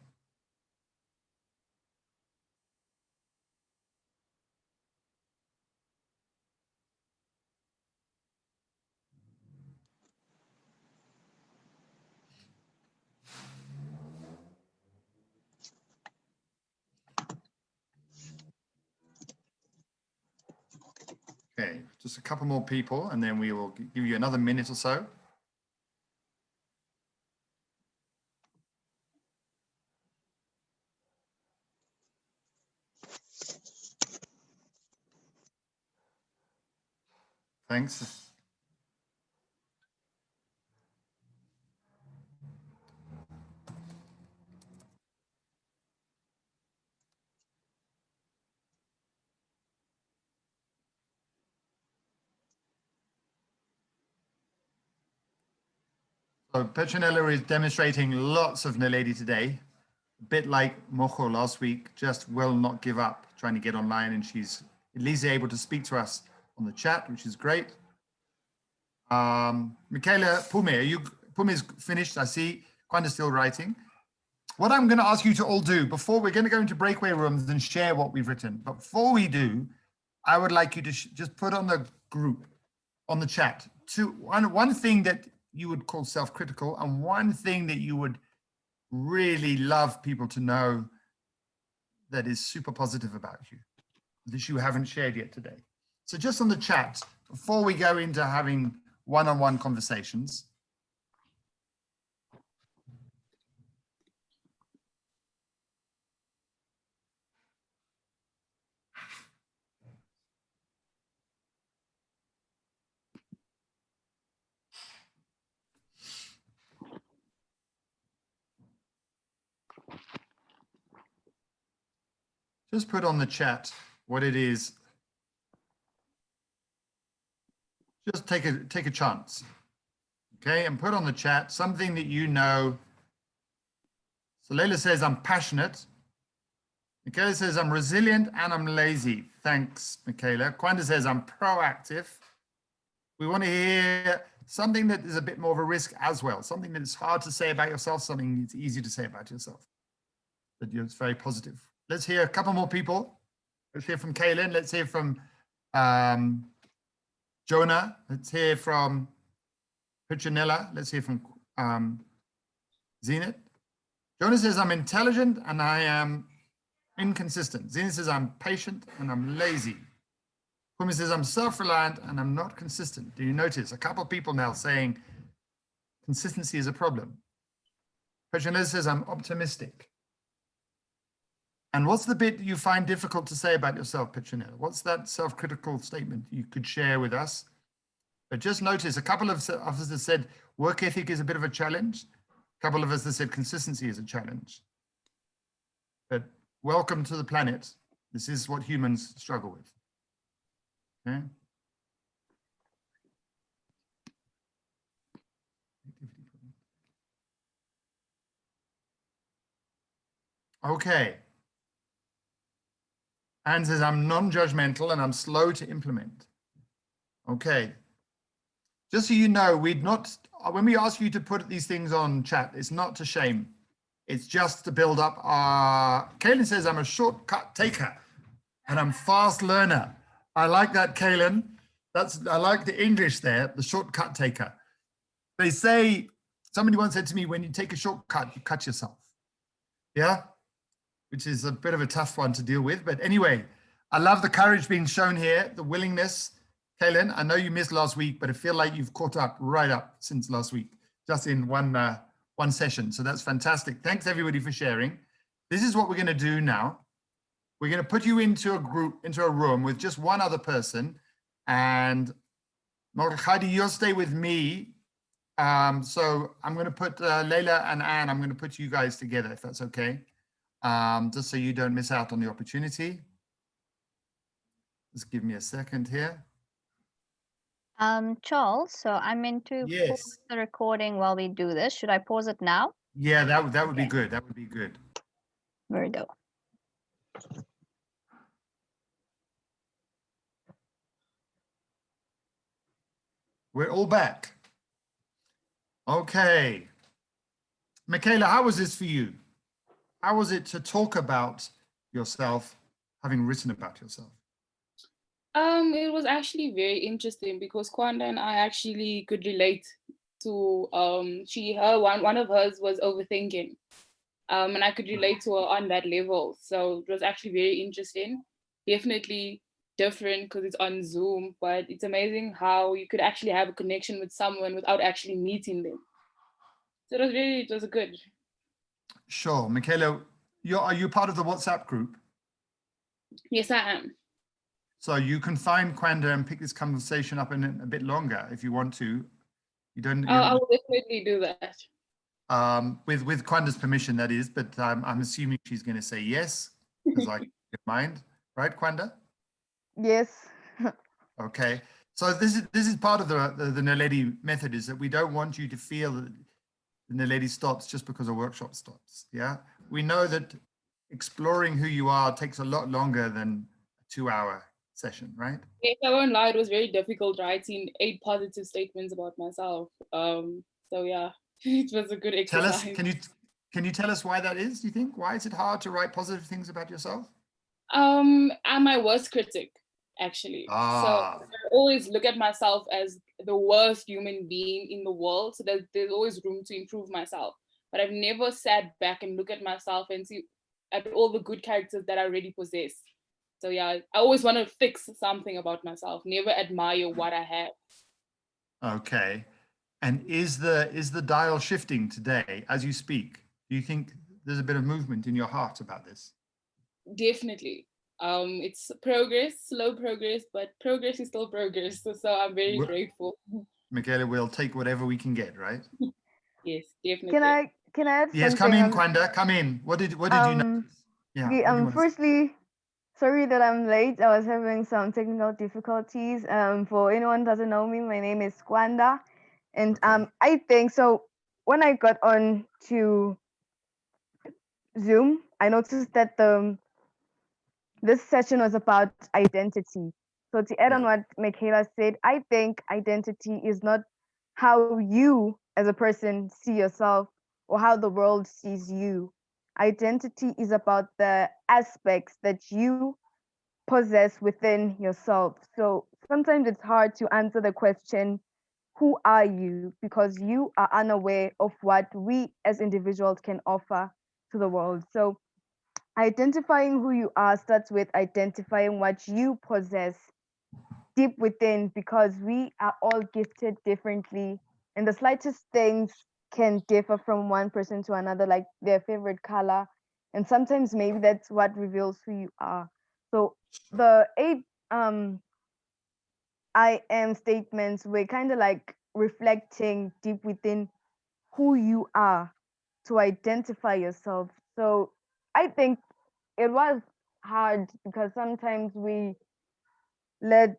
Okay, just a couple more people, and then we will give you another minute or so. Thanks. So Petronella is demonstrating lots of NALEDI today, a bit like Mojo last week, just will not give up trying to get online, and she's at least able to speak to us on the chat, which is great. Michaela, Pume's finished, I see. Kwanda's still writing. What I'm going to ask you to all do, before we're going to go into breakaway rooms and share what we've written, but before we do, I would like you to just put on the group, on the chat, one thing that you would call self-critical, and one thing that you would really love people to know that is super positive about you, that you haven't shared yet today. So just on the chat, before we go into having one-on-one conversations. Just put on the chat what it is. just take a chance. Okay, and put on the chat something that you know. So Leila says, I'm passionate. Michaela says, I'm resilient and I'm lazy. Thanks, Michaela. Kwanda says, I'm proactive. We want to hear something that is a bit more of a risk as well, something that is hard to say about yourself, something that's easy to say about yourself, but it's very positive. Let's hear a couple more people. Let's hear from Kaylin. Let's hear from Jonah. Let's hear from Petronella. Let's hear from Zenith. Jonah says, I'm intelligent and I am inconsistent. Zenith says, I'm patient and I'm lazy. Kumi says, I'm self-reliant and I'm not consistent. Do you notice a couple of people now saying consistency is a problem? Petronella says, I'm optimistic. And what's the bit you find difficult to say about yourself, Petronella? What's that self-critical statement you could share with us? But just notice a couple of us have said work ethic is a bit of a challenge. A couple of us have said consistency is a challenge. But welcome to the planet. This is what humans struggle with. Okay. Okay. Anne says, I'm non-judgmental and I'm slow to implement. Okay. Just so you know, when we ask you to put these things on chat, it's not to shame. It's just to build up our, Kaylin says, I'm a shortcut taker and I'm fast learner. I like that, Kaylin. I like the English there, the shortcut taker. They say, somebody once said to me, when you take a shortcut, you cut yourself. Yeah, which is a bit of a tough one to deal with. But anyway, I love the courage being shown here, the willingness. Kaylin, I know you missed last week, but I feel like you've caught up right up since last week, just in one session. So that's fantastic. Thanks everybody for sharing. This is what we're going to do now. We're going to put you into a group, into a room with just one other person. And Heidi, you'll stay with me. So I'm going to put Leila and Anne, I'm going to put you guys together, if that's okay. Just so you don't miss out on the opportunity. Just give me a second here. Charles, so I'm meant to pause the recording while we do this. Should I pause it now? Yeah, that would be good. That would be good. There we go. We're all back. Okay. Michaela, how was this for you? How was it to talk about yourself, having written about yourself? It was actually very interesting because Kwanda and I actually could relate to one of hers was overthinking. And I could relate to her on that level. So it was actually very interesting. Definitely different because it's on Zoom, but it's amazing how you could actually have a connection with someone without actually meeting them. So it was good. Sure. Michaela, are you part of the WhatsApp group? Yes, I am. So you can find Kwanda and pick this conversation up in a bit longer if you want to. I will definitely do that. With Kwanda's permission, that is, but I'm assuming she's going to say yes, because I get mind, right, Kwanda? Yes. Okay. So this is part of the NALEDI method, is that we don't want you to feel that the NALEDI stops just because a workshop stops. Yeah. We know that exploring who you are takes a lot longer than a 2-hour session, right? Yes, I won't lie, it was very difficult writing 8 positive statements about myself. So yeah, it was a good exercise. Can you tell us why that is, do you think? Why is it hard to write positive things about yourself? I'm my worst critic, actually. So I always look at myself as the worst human being in the world, so there's always room to improve myself. But I've never sat back and look at myself and see at all the good characters that I already possess. So yeah, I always want to fix something about myself, never admire what I have. Okay. And is the dial shifting today as you speak? Do you think there's a bit of movement in your heart about this? Definitely. It's progress, slow progress, but progress is still progress. So I'm very grateful. Michaela, we'll take whatever we can get, right? Yes, definitely. Can I add something? Yes, come in, Kwanda, come in. What did you notice? Yeah, firstly, Sorry that I'm late. I was having some technical difficulties. For anyone who doesn't know me, my name is Kwanda. And Okay. I think so when I got on to Zoom, I noticed that this session was about identity. So to add on Yeah. what Michaela said, I think identity is not how you as a person see yourself or how the world sees you. Identity is about the aspects that you possess within yourself. So sometimes it's hard to answer the question, who are you? Because you are unaware of what we as individuals can offer to the world. So identifying who you are starts with identifying what you possess deep within, because we are all gifted differently and the slightest things can differ from one person to another, like their favorite color, and sometimes maybe that's what reveals who you are. So the 8 I am statements were kind of like reflecting deep within who you are to identify yourself. So I think it was hard because sometimes we let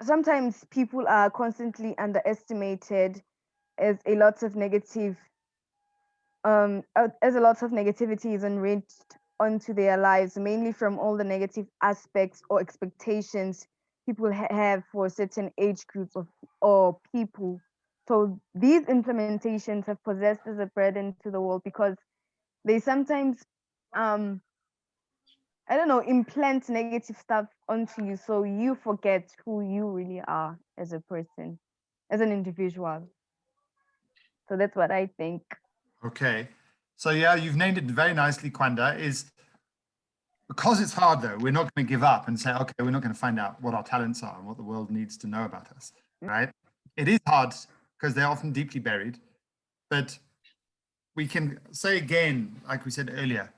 sometimes people are constantly underestimated as a lot of negative as a lot of negativity is enriched onto their lives, mainly from all the negative aspects or expectations people have for certain age groups of or people. So these implementations have possessed as a burden to the world because they sometimes um I don't know, implant negative stuff onto you so you forget who you really are as a person, as an individual. So that's what I think. Okay. So yeah, you've named it very nicely, Kwanda. Is because it's hard though, we're not going to give up and say, okay, we're not going to find out what our talents are and what the world needs to know about us, right? It is hard because they're often deeply buried, but we can say again, like we said earlier,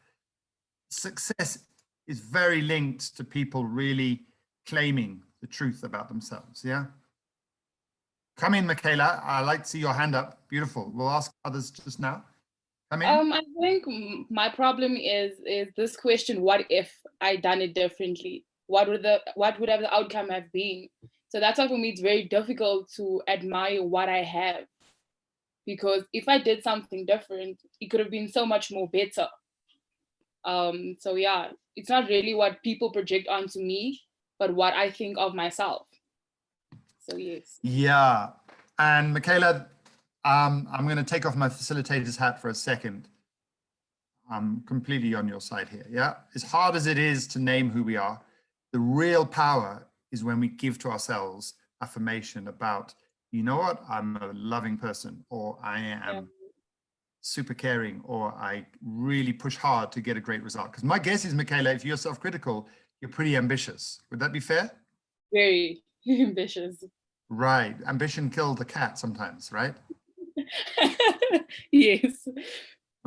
success is very linked to people really claiming the truth about themselves. Yeah. Come in, Michaela. I like to see your hand up. Beautiful. We'll ask others just now. Come in. I think my problem is this question: what if I done it differently? What would have the outcome have been? So that's why for me it's very difficult to admire what I have, because if I did something different, it could have been so much more better. So yeah, it's not really what people project onto me, but what I think of myself. So yes. Yeah. And Michaela, I'm going to take off my facilitator's hat for a second. I'm completely on your side here. Yeah. As hard as it is to name who we are, the real power is when we give to ourselves affirmation about, you know what, I'm a loving person, or I am super caring, or I really push hard to get a great result. Because my guess is, Michaela, if you're self-critical, you're pretty ambitious. Would that be fair? Very ambitious. Right. Ambition killed the cat sometimes, right? Yes.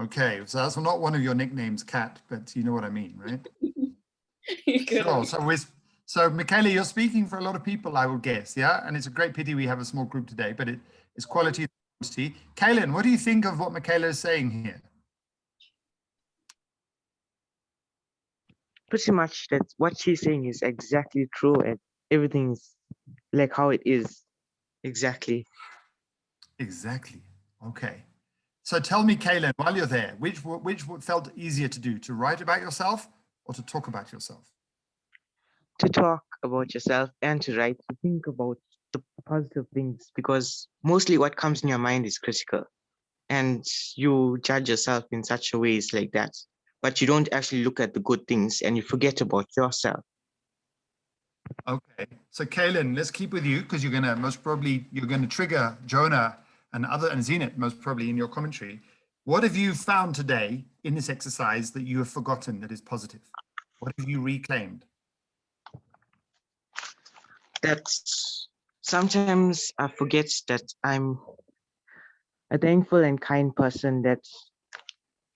Okay. So that's not one of your nicknames, Cat, but you know what I mean, right? Sure. So Michaela, you're speaking for a lot of people, I would guess, yeah? And it's a great pity we have a small group today, but it's quality and quantity. Kaylin, what do you think of what Michaela is saying here? Pretty much that what she's saying is exactly true, and everything's like how it is. Exactly. Exactly. Okay. So tell me, Kaylin, while you're there, which felt easier to do, to write about yourself or to talk about yourself? To talk about yourself and to write, to think about the positive things, because mostly what comes in your mind is critical, and you judge yourself in such a ways like that, but you don't actually look at the good things and you forget about yourself. Okay, so Kaylin, let's keep with you because you're going to trigger Jonah and Zenit most probably in your commentary. What have you found today in this exercise that you have forgotten that is positive? What have you reclaimed? That sometimes I forget that I'm a thankful and kind person, that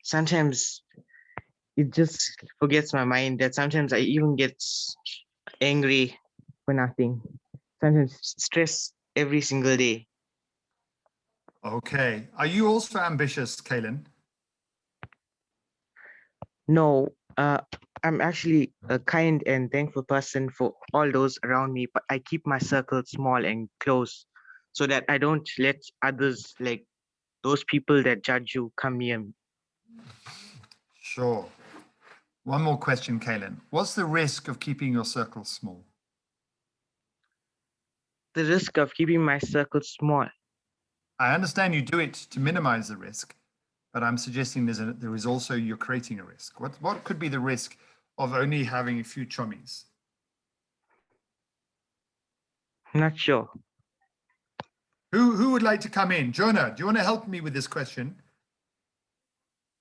sometimes it just forgets my mind, that sometimes I even get angry for nothing, sometimes stress every single day. Okay, are you also ambitious, Kaylin? No, I'm actually a kind and thankful person for all those around me, but I keep my circle small and close so that I don't let others, like those people that judge you, come near me. Sure. One more question, Kaylin. What's the risk of keeping your circle small? The risk of keeping my circle small. I understand you do it to minimize the risk, but I'm suggesting there is also you're creating a risk. What could be the risk of only having a few chummies? Not sure. Who would like to come in? Jonah, do you want to help me with this question?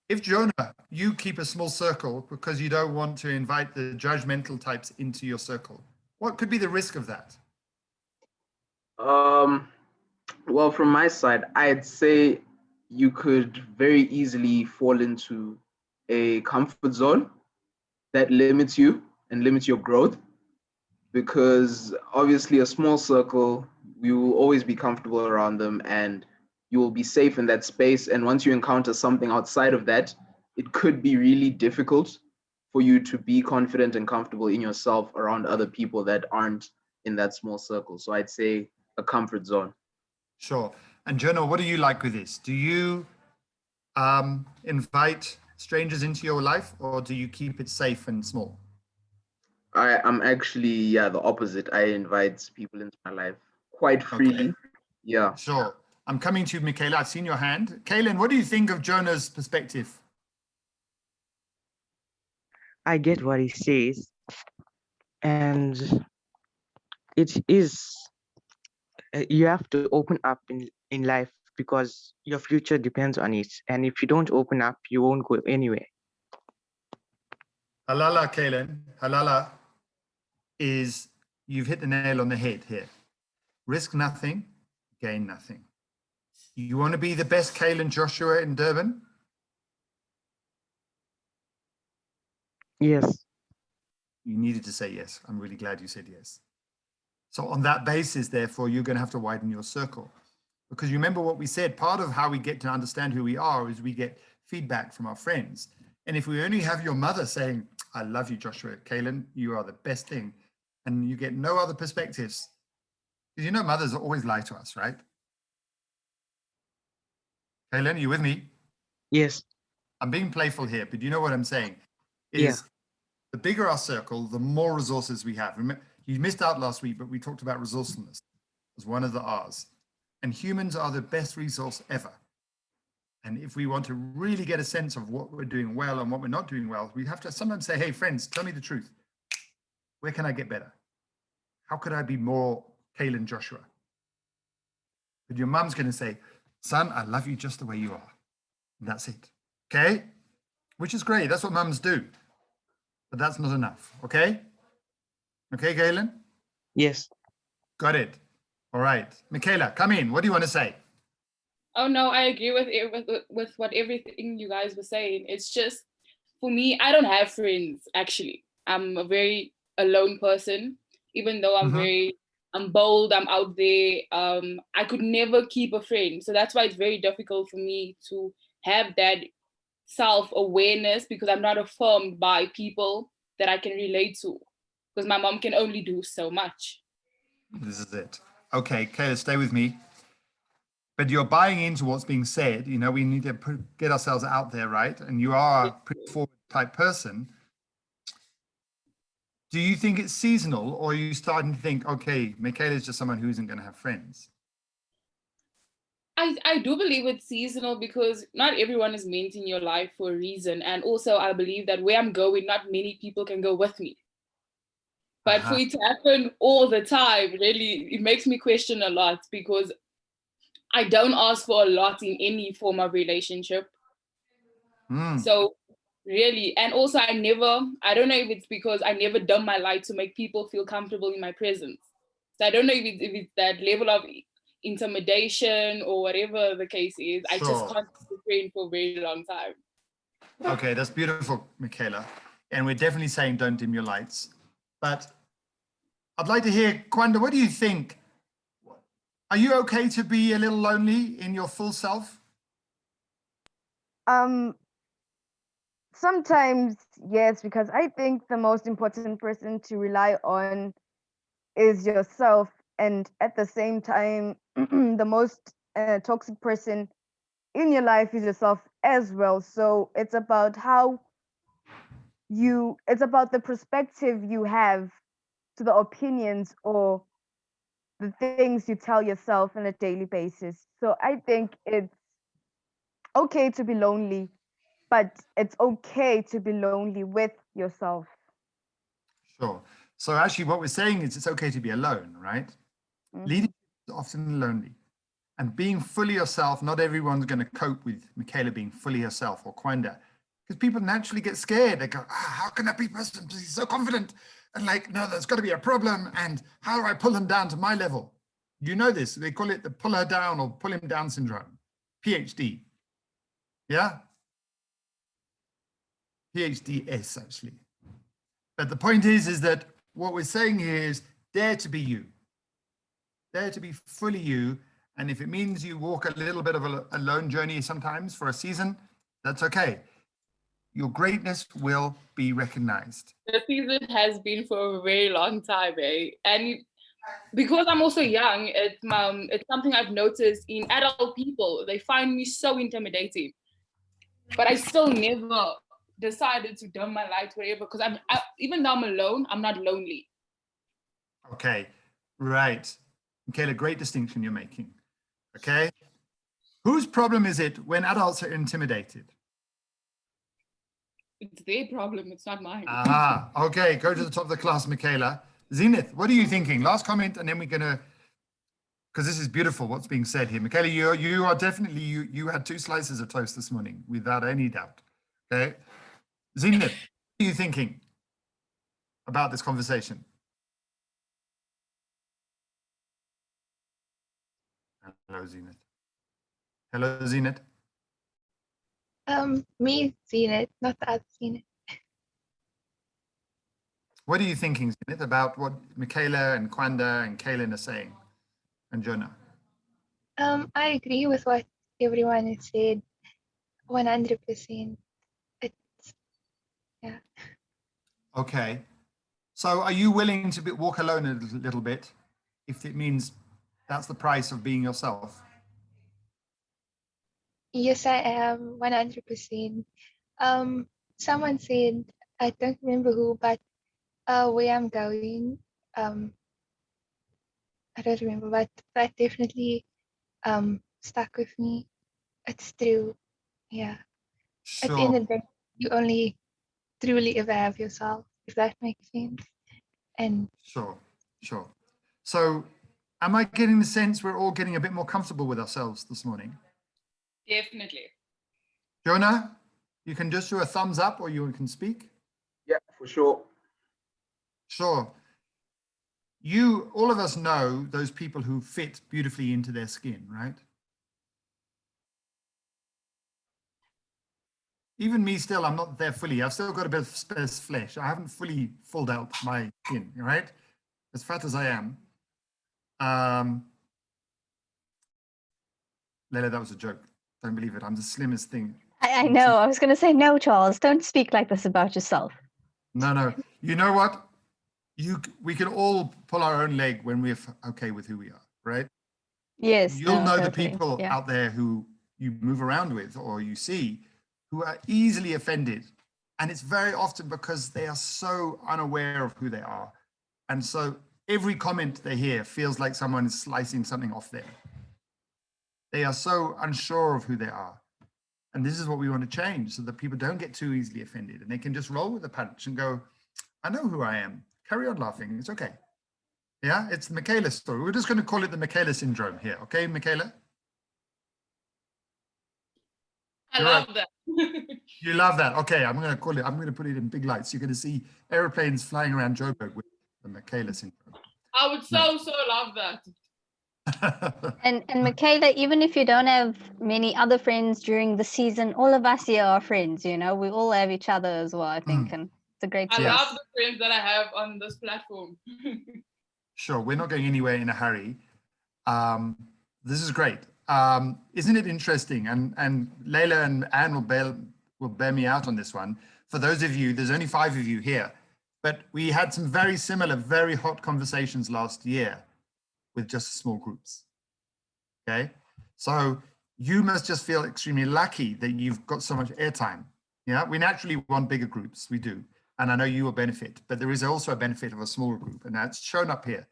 If Jonah, you keep a small circle because you don't want to invite the judgmental types into your circle, what could be the risk of that? Well, from my side, I'd say you could very easily fall into a comfort zone that limits you and limits your growth, because obviously a small circle, you will always be comfortable around them and you will be safe in that space. And once you encounter something outside of that, it could be really difficult for you to be confident and comfortable in yourself around other people that aren't in that small circle. So I'd say a comfort zone. Sure. And Jonah, what do you like with this? Do you invite strangers into your life, or do you keep it safe and small? I'm actually, the opposite. I invite people into my life quite freely. Okay. Yeah. Sure. I'm coming to you, Michaela. I've seen your hand. Kaylin, what do you think of Jonah's perspective? I get what he says, and it is you have to open up in life because your future depends on it. And if you don't open up, you won't go anywhere. Halala, Kaylin. Halala is, you've hit the nail on the head here. Risk nothing, gain nothing. You want to be the best Kaylin Joshua in Durban? Yes. You needed to say yes. I'm really glad you said yes. So on that basis, therefore, you're going to have to widen your circle. Because you remember what we said, part of how we get to understand who we are is we get feedback from our friends. And if we only have your mother saying, I love you, Joshua, Kaylin, you are the best thing, and you get no other perspectives, because you know mothers always lie to us, right? Kaylin, are you with me? Yes. I'm being playful here, but you know what I'm saying is Yeah. the bigger our circle, the more resources we have. Remember, you missed out last week, but we talked about resourcefulness as one of the R's. And humans are the best resource ever. And if we want to really get a sense of what we're doing well and what we're not doing well, we have to sometimes say, hey, friends, tell me the truth. Where can I get better? How could I be more Kaylin Joshua? But your mom's going to say, son, I love you just the way you are. And that's it. Okay? Which is great. That's what mums do. But that's not enough. Okay? Okay, Kaylin? Yes. Got it. All right. Michaela, come in. What do you want to say? Oh no, I agree with what everything you guys were saying. It's just, for me, I don't have friends, actually. I'm a very alone person, even though I'm bold, I'm out there. I could never keep a friend. So that's why it's very difficult for me to have that self-awareness, because I'm not affirmed by people that I can relate to, because my mom can only do so much. This is it. Okay, Kayla, stay with me. But you're buying into what's being said. You know, we need to get ourselves out there, right? And you are a pretty forward type person. Do you think it's seasonal, or are you starting to think, okay, Michaela is just someone who isn't going to have friends? I do believe it's seasonal, because not everyone is meant in your life for a reason. And also I believe that where I'm going, not many people can go with me. But for it to happen all the time, really, it makes me question a lot, because I don't ask for a lot in any form of relationship. So really, and also I don't know if it's because I never dim my light to make people feel comfortable in my presence. So I don't know if it's that level of intimidation or whatever the case is. I just can't be a friend for a very long time. Okay, that's beautiful, Michaela. And we're definitely saying don't dim your lights. But I'd like to hear, Kwanda, what do you think? Are you okay to be a little lonely in your full self? Sometimes, yes, because I think the most important person to rely on is yourself. And at the same time, the most toxic person in your life is yourself as well. So it's about it's about the perspective you have to the opinions or the things you tell yourself on a daily basis. So I think it's okay to be lonely, but it's okay to be lonely with yourself. Sure. So actually what we're saying is it's okay to be alone, right? Leadership is often lonely. And being fully yourself, not everyone's going to cope with Michaela being fully herself or Kwanda, because people naturally get scared. They go, how can that be person be so confident? And like, no, there's got to be a problem. And how do I pull them down to my level? You know this. They call it the pull her down or pull him down syndrome. PhD. Yeah? PhDs, actually. But the point is that what we're saying here is dare to be you. Dare to be fully you. And if it means you walk a little bit of a lone journey sometimes for a season, that's okay. Your greatness will be recognized. The season has been for a very long time, eh? And because I'm also young, it's something I've noticed in adult people. They find me so intimidating. But I still never decided to dim my light wherever, because even though I'm alone, I'm not lonely. Okay, right. Michaela, great distinction you're making. Okay. Whose problem is it when adults are intimidated? It's their problem, it's not mine. Ah, okay, go to the top of the class, Michaela. Zenith, what are you thinking? Last comment, and then we're gonna, because this is beautiful what's being said here. Michaela, you are definitely, you had 2 slices of toast this morning, without any doubt. Okay. Zenith, what are you thinking about this conversation? Hello, Zenith. Hello, Zenith. Me seen it, not the other seen it. What are you thinking, Zenith, about what Michaela and Kwanda and Kaylin are saying, and Jonah? I agree with what everyone has said, 100%. It's, yeah. Okay. So are you willing to walk alone a little bit if it means that's the price of being yourself? Yes, I am 100%. Someone said, I don't remember who, but where I'm going, I don't remember, but that definitely stuck with me. It's true. Yeah. At the end Sure. of the day, you only truly ever have yourself, if that makes sense. And Sure. So am I getting the sense we're all getting a bit more comfortable with ourselves this morning? Definitely. Jonah, you can just do a thumbs up or you can speak. Yeah, for sure. Sure. All of us know those people who fit beautifully into their skin, right? Even me still, I'm not there fully. I've still got a bit of spare flesh. I haven't fully filled out my skin, right? As fat as I am. Leila, that was a joke. Don't believe it. I'm the slimmest thing. I know. I was going to say, no, Charles, don't speak like this about yourself. No. You know what? We can all pull our own leg when we're okay with who we are, right? Yes. You'll know the totally. people Yeah. out there who you move around with or you see who are easily offended. And it's very often because they are so unaware of who they are. And so every comment they hear feels like someone is slicing something off them. They are so unsure of who they are. And this is what we want to change so that people don't get too easily offended and they can just roll with the punch and go, I know who I am. Carry on laughing. It's okay. Yeah, it's the Michaela story. We're just going to call it the Michaela syndrome here. Okay, Michaela? I love that. You love that. Okay, I'm going to put it in big lights. You're going to see airplanes flying around Joburg with the Michaela syndrome. I would so love that. And Michaela, even if you don't have many other friends during the season, all of us here are friends, we all have each other as well, I think. And it's a great I space. love the friends that I have on this platform. Sure, we're not going anywhere in a hurry. This is great. Isn't it interesting? And Leila and Anne will will bear me out on this one. For those of you, there's only 5 of you here, but we had some very similar, very hot conversations last year with just small groups. Okay, so you must just feel extremely lucky that you've got so much airtime. Yeah, we naturally want bigger groups, we do. And I know you will benefit, but there is also a benefit of a smaller group, and that's shown up here.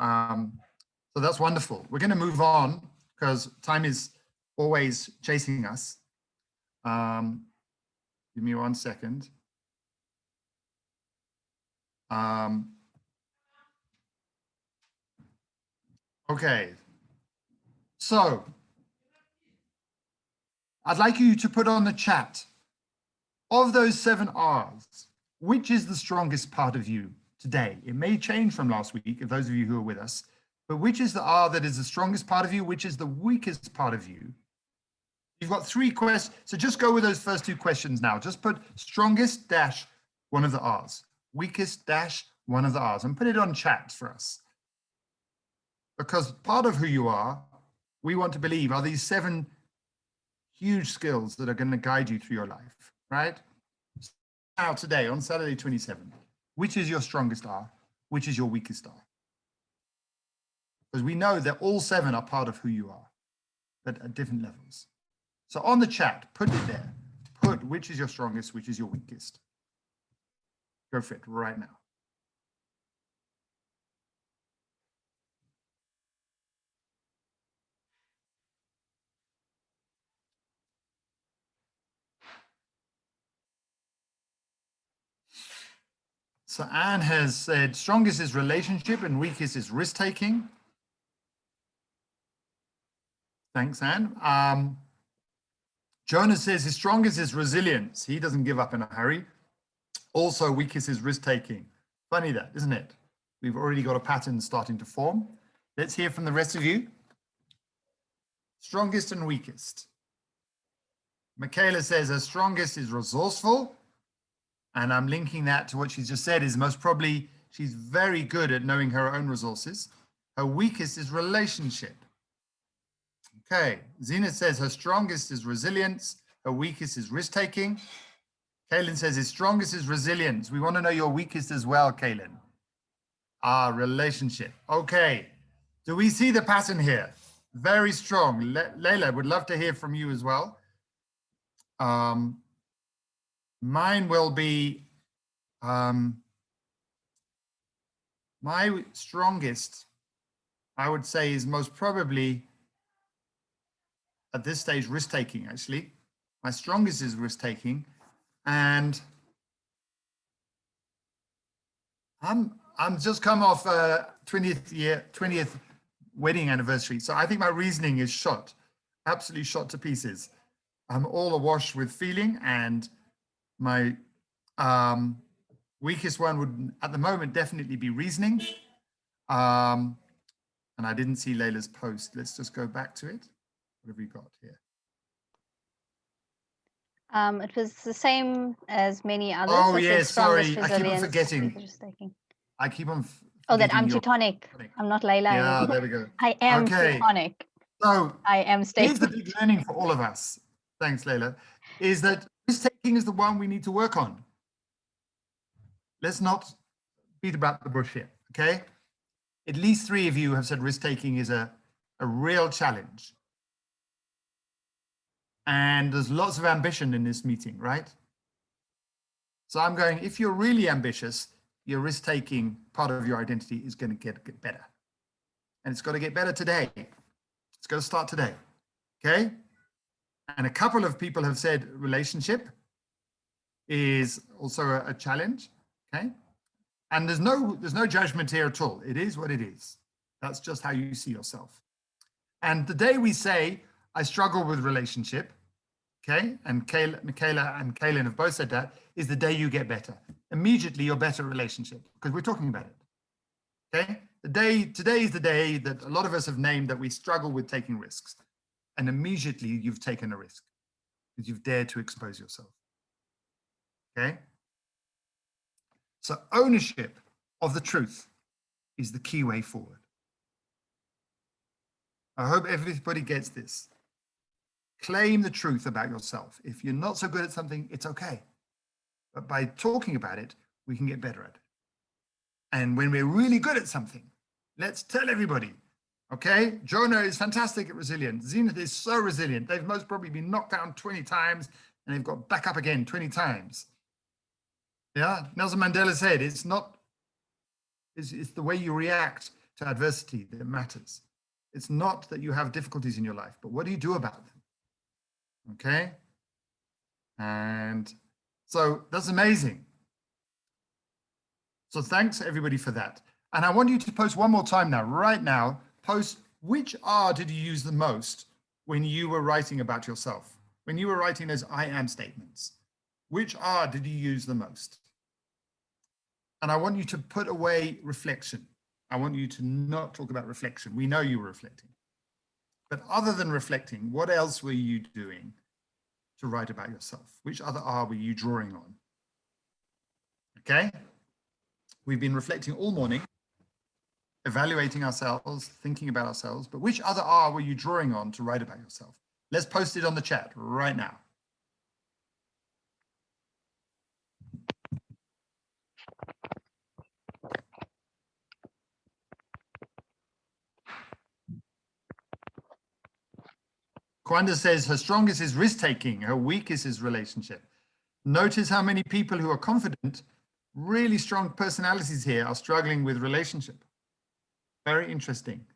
So that's wonderful. We're going to move on because time is always chasing us. Give me 1 second. Okay. So I'd like you to put on the chat, of those 7 R's, which is the strongest part of you today? It may change from last week, if those of you who are with us, but which is the R that is the strongest part of you? Which is the weakest part of you? You've got 3 questions. So just go with those first 2 questions now. Just put strongest dash one of the R's, weakest dash one of the R's, and put it on chat for us. Because part of who you are, we want to believe, are these 7 huge skills that are going to guide you through your life, right? Now today, on Saturday 27, which is your strongest R? Which is your weakest R? Because we know that all 7 are part of who you are, but at different levels. So on the chat, put it there. Put which is your strongest, which is your weakest. Go for it right now. So Anne has said strongest is relationship and weakest is risk-taking. Thanks, Anne. Jonas says his strongest is resilience. He doesn't give up in a hurry. Also, weakest is risk-taking. Funny that, isn't it? We've already got a pattern starting to form. Let's hear from the rest of you. Strongest and weakest. Michaela says her strongest is resourceful. And I'm linking that to what she's just said, is most probably she's very good at knowing her own resources. Her weakest is relationship. Okay, Zena says her strongest is resilience. Her weakest is risk-taking. Kaylin says his strongest is resilience. We want to know your weakest as well, Kaylin. Relationship. Okay, do we see the pattern here? Very strong. Leila, would love to hear from you as well. Mine will be, my strongest, I would say, is most probably, at this stage, risk-taking, actually. My strongest is risk-taking. And I'm just come off 20th wedding anniversary. So I think my reasoning is shot, absolutely shot to pieces. I'm all awash with feeling, and my weakest one would, at the moment, definitely be reasoning. And I didn't see Leila's post. Let's just go back to it. What have we got here? It was the same as many others. Oh, yeah, sorry. I keep on forgetting. I keep on Oh, that I'm Tutonic. I'm not Leila. Yeah, there we go. I am Tutonic. So I am here's the big learning for all of us. Thanks, Leila. Is that risk-taking is the one we need to work on. Let's not beat about the bush here, okay? At least 3 of you have said risk-taking is a real challenge. And there's lots of ambition in this meeting, right? So I'm going, if you're really ambitious, your risk-taking part of your identity is going to get better. And it's got to get better today. It's got to start today, okay? And a couple of people have said relationship is also a challenge, okay? And there's no judgment here at all. It is what it is. That's just how you see yourself. And the day we say, I struggle with relationship, okay? And Michaela and Kaylin have both said that, is the day you get better. Immediately you're better at relationship, because we're talking about it, okay? Today is the day that a lot of us have named that we struggle with taking risks. And immediately you've taken a risk because you've dared to expose yourself, okay? So ownership of the truth is the key way forward. I hope everybody gets this, Claim the truth about yourself. If you're not so good at something, it's okay. But by talking about it, we can get better at it. And when we're really good at something, let's tell everybody. Okay, Jonah is fantastic at resilience. Zenith is so resilient. They've most probably been knocked down 20 times and they've got back up again 20 times. Yeah, Nelson Mandela said, it's the way you react to adversity that matters. It's not that you have difficulties in your life, but what do you do about them? Okay, and so that's amazing. So thanks everybody for that. And I want you to post one more time now, right now, post which R did you use the most when you were writing about yourself? When you were writing those I am statements, which R did you use the most? And I want you to put away reflection. I want you to not talk about reflection. We know you were reflecting. But other than reflecting, what else were you doing to write about yourself? Which other R were you drawing on? Okay? We've been reflecting all morning, evaluating ourselves, thinking about ourselves, but which other R were you drawing on to write about yourself? Let's post it on the chat right now. Kwanda says her strongest is risk-taking, her weakest is relationship. Notice how many people who are confident, really strong personalities here are struggling with relationship. Very interesting.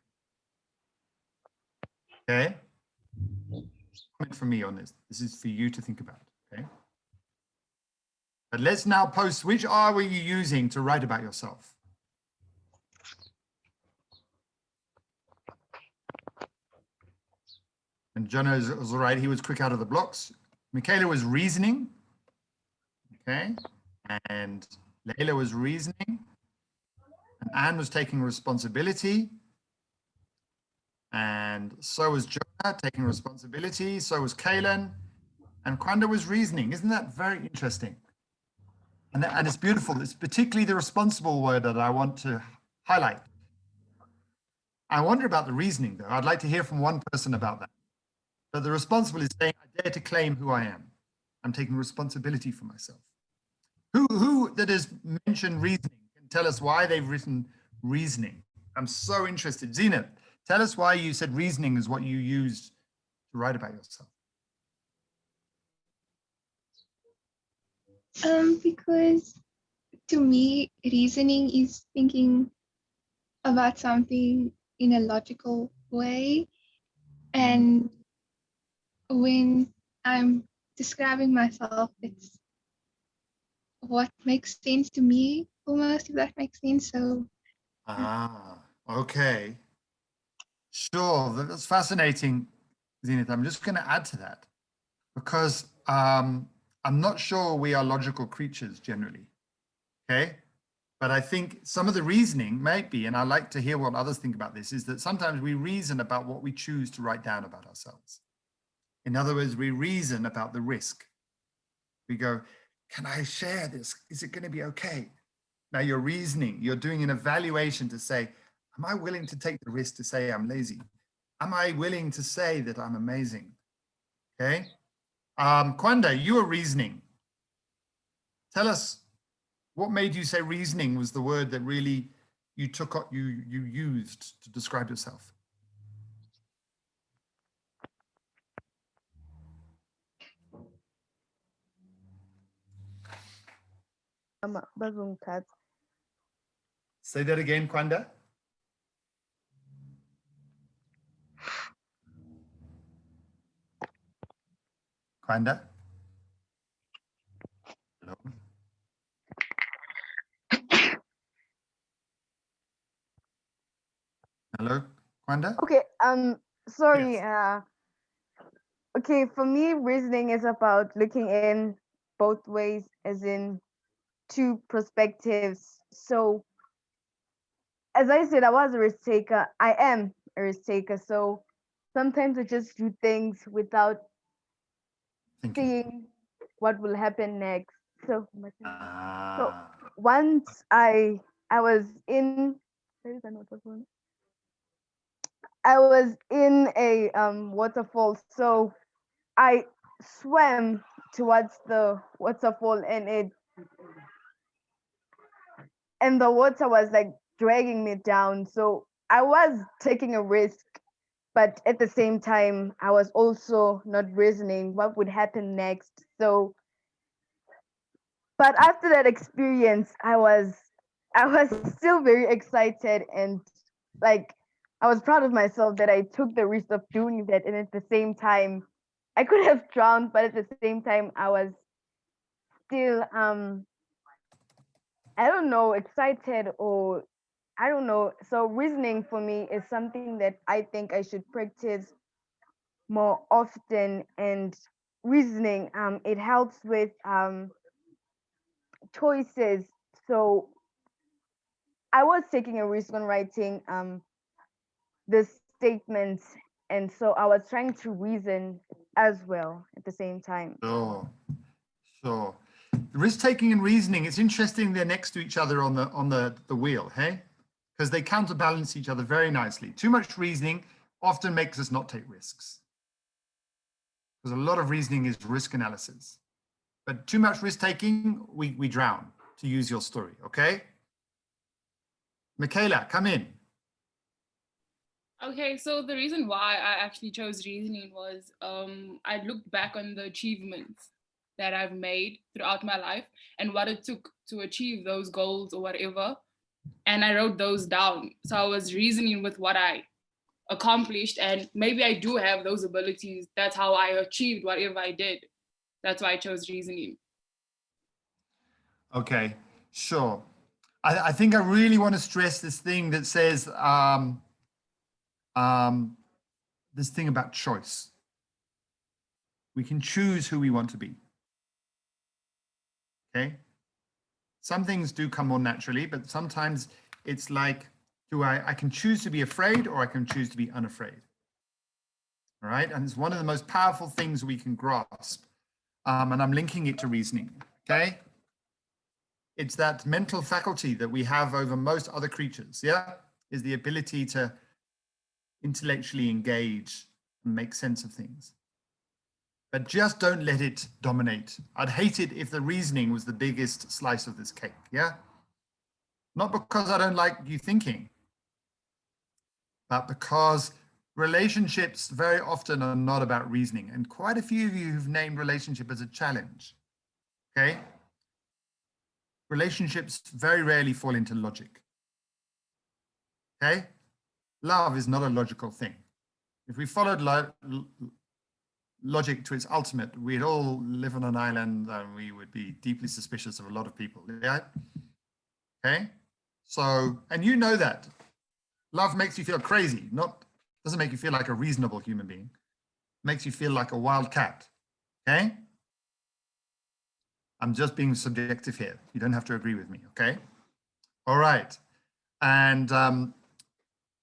Okay. Comment from me on this. This is for you to think about. Okay. But let's now post which R were you using to write about yourself? And John was all right. He was quick out of the blocks. Michaela was reasoning. Okay. And Layla was reasoning. And Anne was taking responsibility. And so was Jonah taking responsibility. So was Kaylin. And Kwanda was reasoning. Isn't that very interesting? And it's beautiful. It's particularly the responsible word that I want to highlight. I wonder about the reasoning, though. I'd like to hear from one person about that. But the responsible is saying, I dare to claim who I am. I'm taking responsibility for myself. Who that has mentioned reasoning can tell us why they've written reasoning? I'm so interested. Zena, tell us why you said reasoning is what you used to write about yourself. Because to me, reasoning is thinking about something in a logical way. And when I'm describing myself, it's what makes sense to me, almost, if that makes sense. So. Ah, okay. Sure, that's fascinating, Zenith. I'm just going to add to that because I'm not sure we are logical creatures generally, okay? But I think some of the reasoning might be, and I like to hear what others think about this, is that sometimes we reason about what we choose to write down about ourselves. In other words, we reason about the risk. We go, can I share this? Is it going to be okay? Now you're reasoning, you're doing an evaluation to say, am I willing to take the risk to say I'm lazy? Am I willing to say that I'm amazing? Okay. Kwanda, you are reasoning. Tell us what made you say reasoning was the word that really you used to describe yourself. Say that again, Kwanda. Kwanda? Hello? Hello, Kwanda? Okay, sorry. Yes. Okay, for me, reasoning is about looking in both ways, as in two perspectives. So, as I said, I was a risk taker. I am a risk taker. So sometimes I just do things without seeing what will happen next. So once I was in a waterfall. So I swam towards the waterfall, and the water was like dragging me down. So I was taking a risk, but at the same time, I was also not reasoning what would happen next. So, but after that experience, I was still very excited, and like I was proud of myself that I took the risk of doing that. And at the same time, I could have drowned, but at the same time, I was still I don't know, excited, or I don't know. So reasoning for me is something that I think I should practice more often. And reasoning, it helps with choices. So I was taking a risk on writing the statements, and so I was trying to reason as well at the same time. Sure, sure. Risk taking and reasoning, it's interesting they're next to each other on the wheel, hey? Because they counterbalance each other very nicely. Too much reasoning often makes us not take risks. Because a lot of reasoning is risk analysis. But too much risk taking, we drown, to use your story, okay? Michaela, come in. Okay, so the reason why I actually chose reasoning was I looked back on the achievements that I've made throughout my life and what it took to achieve those goals or whatever. And I wrote those down. So I was reasoning with what I accomplished, and maybe I do have those abilities. That's how I achieved whatever I did. That's why I chose reasoning. Okay, sure. I think I really want to stress this thing that says this thing about choice. We can choose who we want to be. Okay. Some things do come more naturally, but sometimes it's like, I can choose to be afraid, or I can choose to be unafraid. All right. And it's one of the most powerful things we can grasp. And I'm linking it to reasoning. Okay. It's that mental faculty that we have over most other creatures. Yeah. Is the ability to intellectually engage and make sense of things. But just don't let it dominate. I'd hate it if the reasoning was the biggest slice of this cake, yeah? Not because I don't like you thinking, but because relationships very often are not about reasoning. And quite a few of you have named relationship as a challenge, okay? Relationships very rarely fall into logic, okay? Love is not a logical thing. If we followed logic to its ultimate, we'd all live on an island and we would be deeply suspicious of a lot of people, yeah? Okay, so, and you know that. Love makes you feel crazy, doesn't make you feel like a reasonable human being. It makes you feel like a wild cat, okay? I'm just being subjective here. You don't have to agree with me, okay? All right, and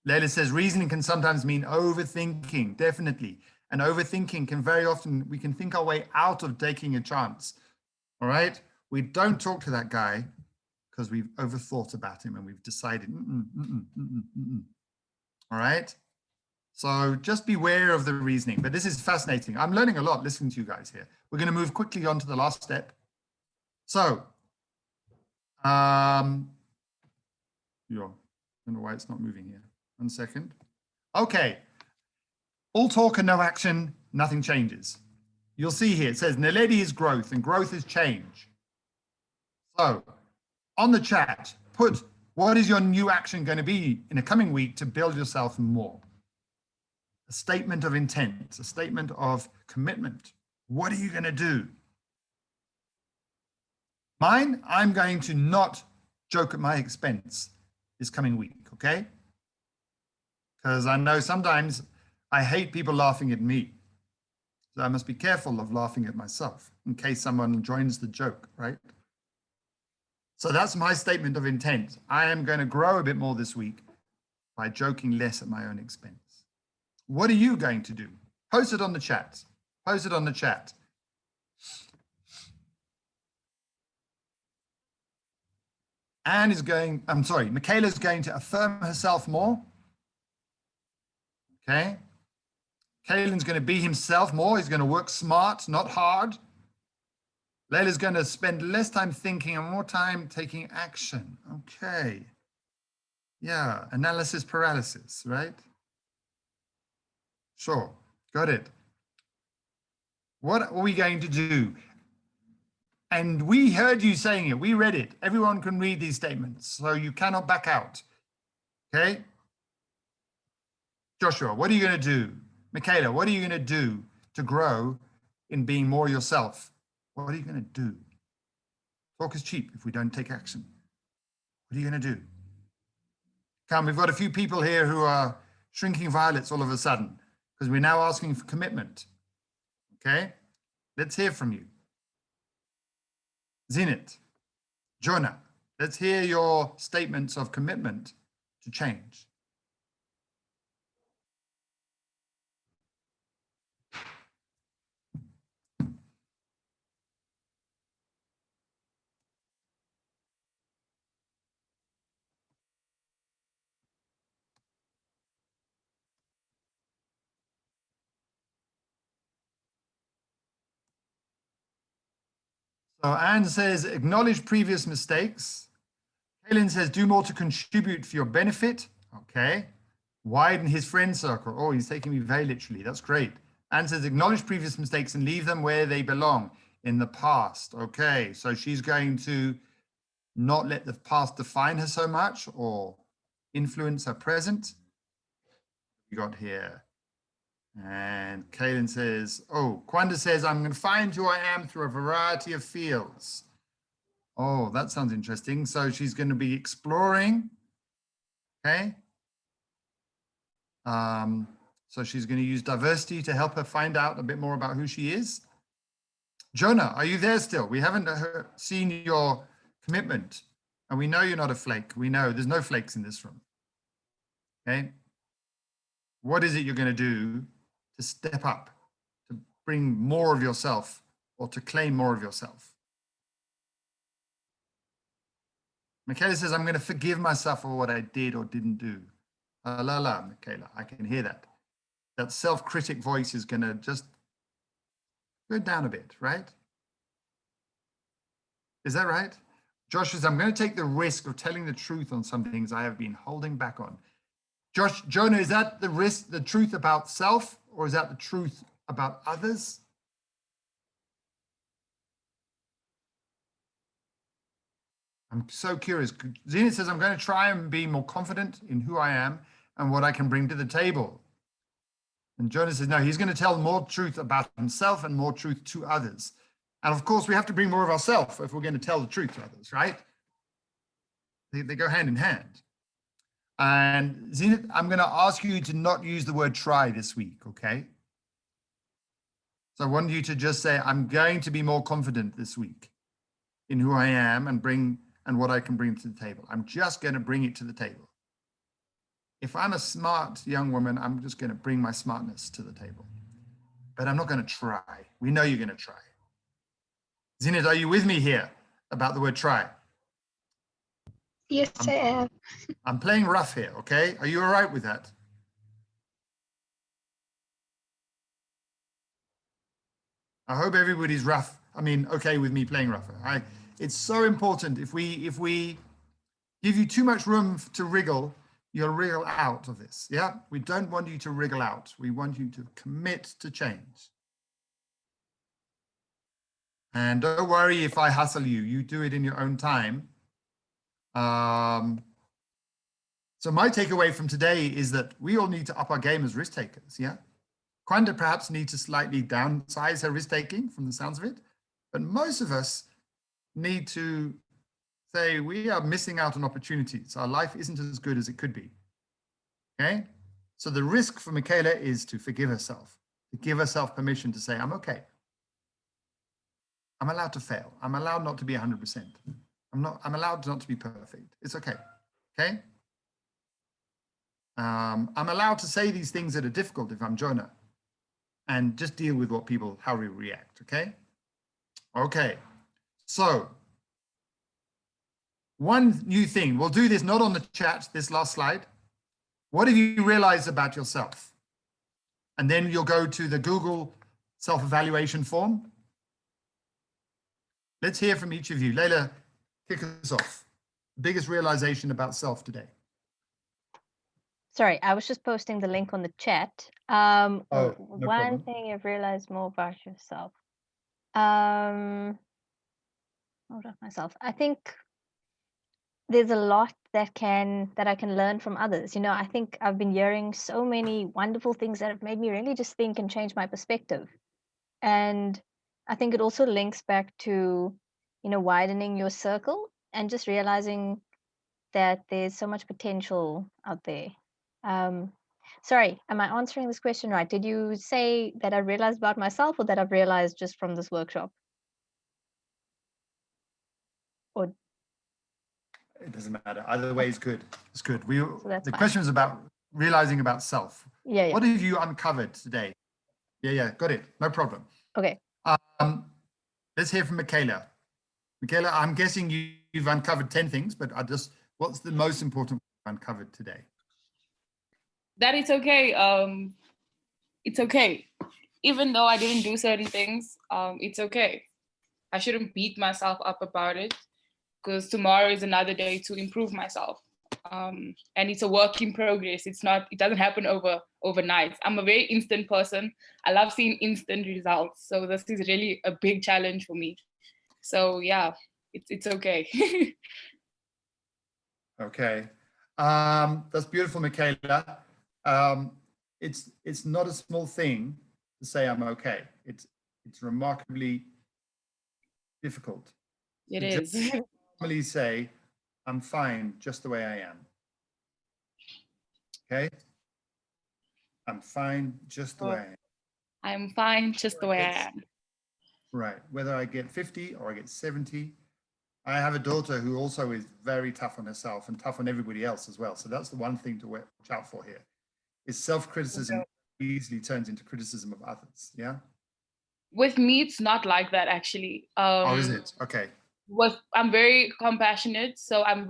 Leila says, reasoning can sometimes mean overthinking, definitely. And overthinking can very often, we can think our way out of taking a chance, all right? We don't talk to that guy because we've overthought about him and we've decided, all right? So just beware of the reasoning, but this is fascinating. I'm learning a lot listening to you guys here. We're gonna move quickly on to the last step. So, yeah, I don't know why it's not moving here. 1 second. Okay. All talk and no action, nothing changes. You'll see here, it says NALEDI is growth and growth is change. So on the chat, put what is your new action going to be in a coming week to build yourself more? A statement of intent, a statement of commitment. What are you going to do? Mine, I'm going to not joke at my expense this coming week, okay? Because I know sometimes I hate people laughing at me. So I must be careful of laughing at myself in case someone joins the joke, right? So that's my statement of intent. I am going to grow a bit more this week by joking less at my own expense. What are you going to do? Post it on the chat. Post it on the chat. Michaela's going to affirm herself more. Okay. Kaylin's going to be himself more. He's going to work smart, not hard. Layla's going to spend less time thinking and more time taking action. Okay. Yeah, analysis paralysis, right? Sure, got it. What are we going to do? And we heard you saying it. We read it. Everyone can read these statements, so you cannot back out. Okay? Joshua, what are you going to do? Michaela, what are you going to do to grow in being more yourself? What are you going to do? Talk is cheap if we don't take action. What are you going to do? Come, we've got a few people here who are shrinking violets all of a sudden because we're now asking for commitment. Okay? Let's hear from you. Zenit, Jonah, let's hear your statements of commitment to change. So Anne says, acknowledge previous mistakes. Kaylin says, do more to contribute for your benefit. Okay. Widen his friend circle. Oh, he's taking me very literally. That's great. Anne says, acknowledge previous mistakes and leave them where they belong, in the past. Okay. So she's going to not let the past define her so much or influence her present. We got here. And Kaylin says, oh, Kwanda says, I'm going to find who I am through a variety of fields. Oh, that sounds interesting. So she's going to be exploring. Okay. So she's going to use diversity to help her find out a bit more about who she is. Jonah, are you there still? We haven't seen your commitment. And we know you're not a flake. We know there's no flakes in this room. Okay. What is it you're going to do to step up, to bring more of yourself or to claim more of yourself? Michaela says, I'm going to forgive myself for what I did or didn't do. La, Michaela, I can hear that. That self-critic voice is going to just go down a bit, right? Is that right? Josh says, I'm going to take the risk of telling the truth on some things I have been holding back on. Jonah, is that the risk, the truth about self, or is that the truth about others? I'm so curious. Zena says, I'm going to try and be more confident in who I am and what I can bring to the table. And Jonah says, no, he's going to tell more truth about himself and more truth to others. And of course, we have to bring more of ourselves if we're going to tell the truth to others, right? They go hand in hand. And Zenith, I'm going to ask you to not use the word try this week, okay? So I want you to just say, I'm going to be more confident this week in who I am and what I can bring to the table. I'm just going to bring it to the table. If I'm a smart young woman, I'm just going to bring my smartness to the table. But I'm not going to try. We know you're going to try. Zenith, are you with me here about the word try? Yes, I am. I'm playing rough here, okay? Are you all right with that? I hope everybody's rough. I mean, okay with me playing rougher. It's so important. If we give you too much room to wriggle, you'll wriggle out of this. Yeah, we don't want you to wriggle out. We want you to commit to change. And don't worry if I hustle you. You do it in your own time. So my takeaway from today is that we all need to up our game as risk takers. Yeah. Kwanda perhaps needs to slightly downsize her risk taking from the sounds of it, but most of us need to say we are missing out on opportunities. Our life isn't as good as it could be. Okay. So the risk for Michaela is to forgive herself, to give herself permission to say, I'm okay. I'm allowed to fail. I'm allowed not to be 100%. I'm allowed not to be perfect. It's okay. Okay. I'm allowed to say these things that are difficult if I'm Jonah, and just deal with how we react. Okay. Okay. So one new thing, we'll do this not on the chat, this last slide. What have you realized about yourself? And then you'll go to the Google self-evaluation form. Let's hear from each of you. Leila, kick us off. Biggest realization about self today. Sorry, I was just posting the link on the chat. No One problem. thing you've realized more about yourself. Hold on myself. I think there's a lot that I can learn from others. You know, I think I've been hearing so many wonderful things that have made me really just think and change my perspective. And I think it also links back to, you know, widening your circle and just realizing that there's so much potential out there. Sorry, am I answering this question right? Did you say that I realized about myself or that I've realized just from this workshop? Or It doesn't matter. Either way is good. It's good. that's The fine. question is about realizing about self. Yeah. What have you uncovered today? Yeah, got it. No problem. Okay. Let's hear from Michaela. Michaela, I'm guessing you've uncovered 10 things, but what's the most important uncovered today? That it's okay. It's okay. Even though I didn't do certain things, it's okay. I shouldn't beat myself up about it because tomorrow is another day to improve myself. And it's a work in progress. It doesn't happen overnight. I'm a very instant person. I love seeing instant results. So this is really a big challenge for me. So yeah, it's okay. Okay. That's beautiful, Michaela. It's not a small thing to say I'm okay. It's remarkably difficult. It to is. just normally say, I'm fine just the way I am. Okay? I'm fine just the way I am. I'm fine just the way I am. Right. Whether I get 50 or I get 70. I have a daughter who also is very tough on herself and tough on everybody else as well. So that's the one thing to watch out for here. Is self-criticism easily turns into criticism of others. Yeah. With me, it's not like that actually. Oh, is it? Okay. I'm very compassionate, so I'm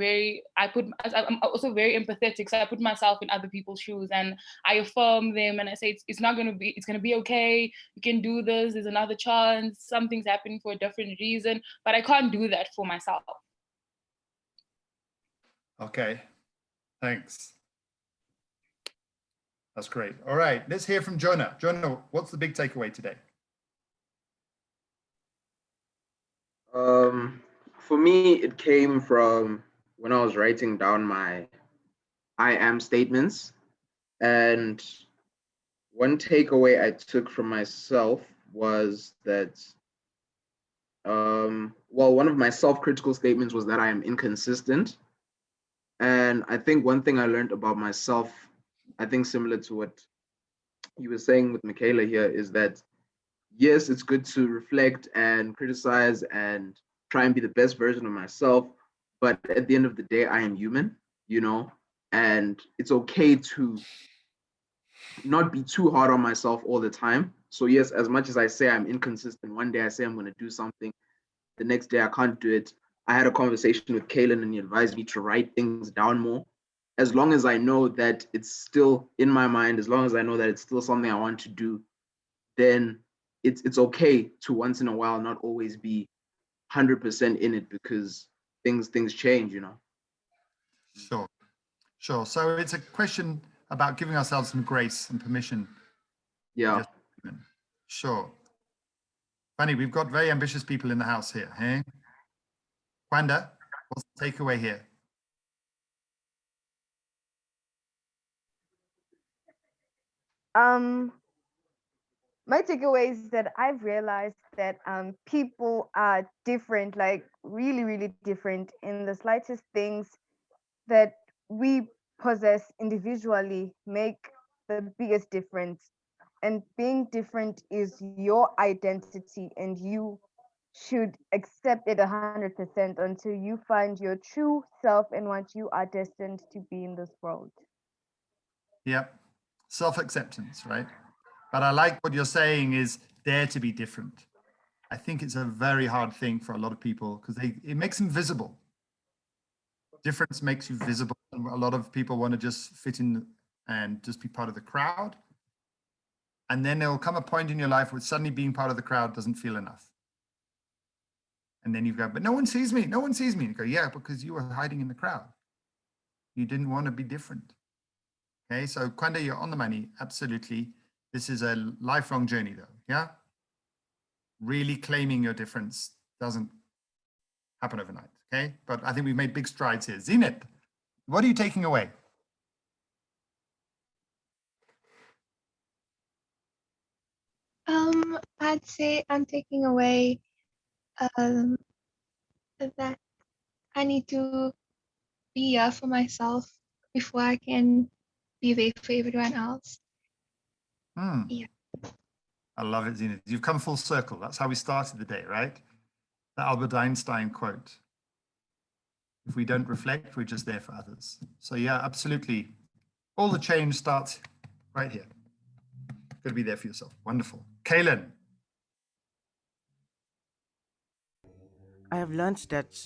also very empathetic. So I put myself in other people's shoes and I affirm them and I say it's gonna be okay. You can do this. There's another chance. Something's happening for a different reason, but I can't do that for myself. Okay. Thanks. That's great. All right. Let's hear from Jonah. Jonah, what's the big takeaway today? For me, it came from when I was writing down my I am statements. And one takeaway I took from myself was that, one of my self-critical statements was that I am inconsistent. And I think one thing I learned about myself, I think similar to what you were saying with Michaela here, is that yes, it's good to reflect and criticize and try and be the best version of myself. But at the end of the day, I am human, and it's okay to not be too hard on myself all the time. So yes, as much as I say I'm inconsistent, one day I say I'm going to do something, the next day I can't do it. I had a conversation with Kaylin and he advised me to write things down more. As long as I know that it's still in my mind, as long as I know that it's still something I want to do, then it's okay to once in a while not always be 100% in it because things change, Sure. So it's a question about giving ourselves some grace and permission. Yeah. Sure. Funny, we've got very ambitious people in the house here, hey? Kwanda, what's the takeaway here? My takeaway is that I've realized that people are different, like really, really different in the slightest things that we possess individually make the biggest difference. And being different is your identity, and you should accept it 100% until you find your true self and what you are destined to be in this world. Yep. Self-acceptance, right? But I like what you're saying is dare to be different. I think it's a very hard thing for a lot of people because it makes them visible. Difference makes you visible. A lot of people want to just fit in and just be part of the crowd. And then there will come a point in your life where suddenly being part of the crowd doesn't feel enough. And then you go, but no one sees me. No one sees me. You go, yeah, because you were hiding in the crowd. You didn't want to be different. Okay, so Kwanda, you're on the money. Absolutely. This is a lifelong journey though. Yeah. Really claiming your difference doesn't happen overnight. Okay. But I think we've made big strides here. Zenith, what are you taking away? I'd say I'm taking away that I need to be here for myself before I can be there for everyone else. Yeah. I love it, Zenith. You've come full circle. That's how we started the day, right? The Albert Einstein quote. If we don't reflect, we're just there for others. So yeah, absolutely. All the change starts right here. Got to be there for yourself. Wonderful. Kaylin. I have learned that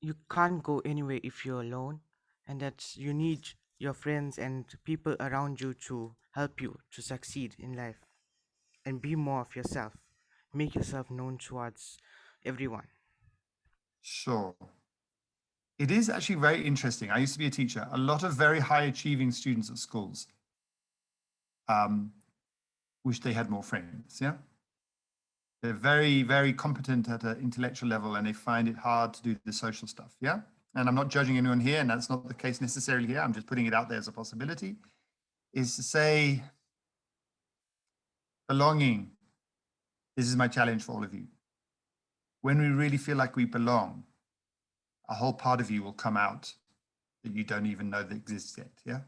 you can't go anywhere if you're alone, and that you need your friends and people around you to help you to succeed in life and be more of yourself. Make yourself known towards everyone. Sure. It is actually very interesting. I used to be a teacher. A lot of very high achieving students at schools wish they had more friends. Yeah. They're very, very competent at an intellectual level and they find it hard to do the social stuff. Yeah. And I'm not judging anyone here, and that's not the case necessarily here. I'm just putting it out there as a possibility, is to say belonging. This is my challenge for all of you. When we really feel like we belong, a whole part of you will come out that you don't even know that exists yet. Yeah.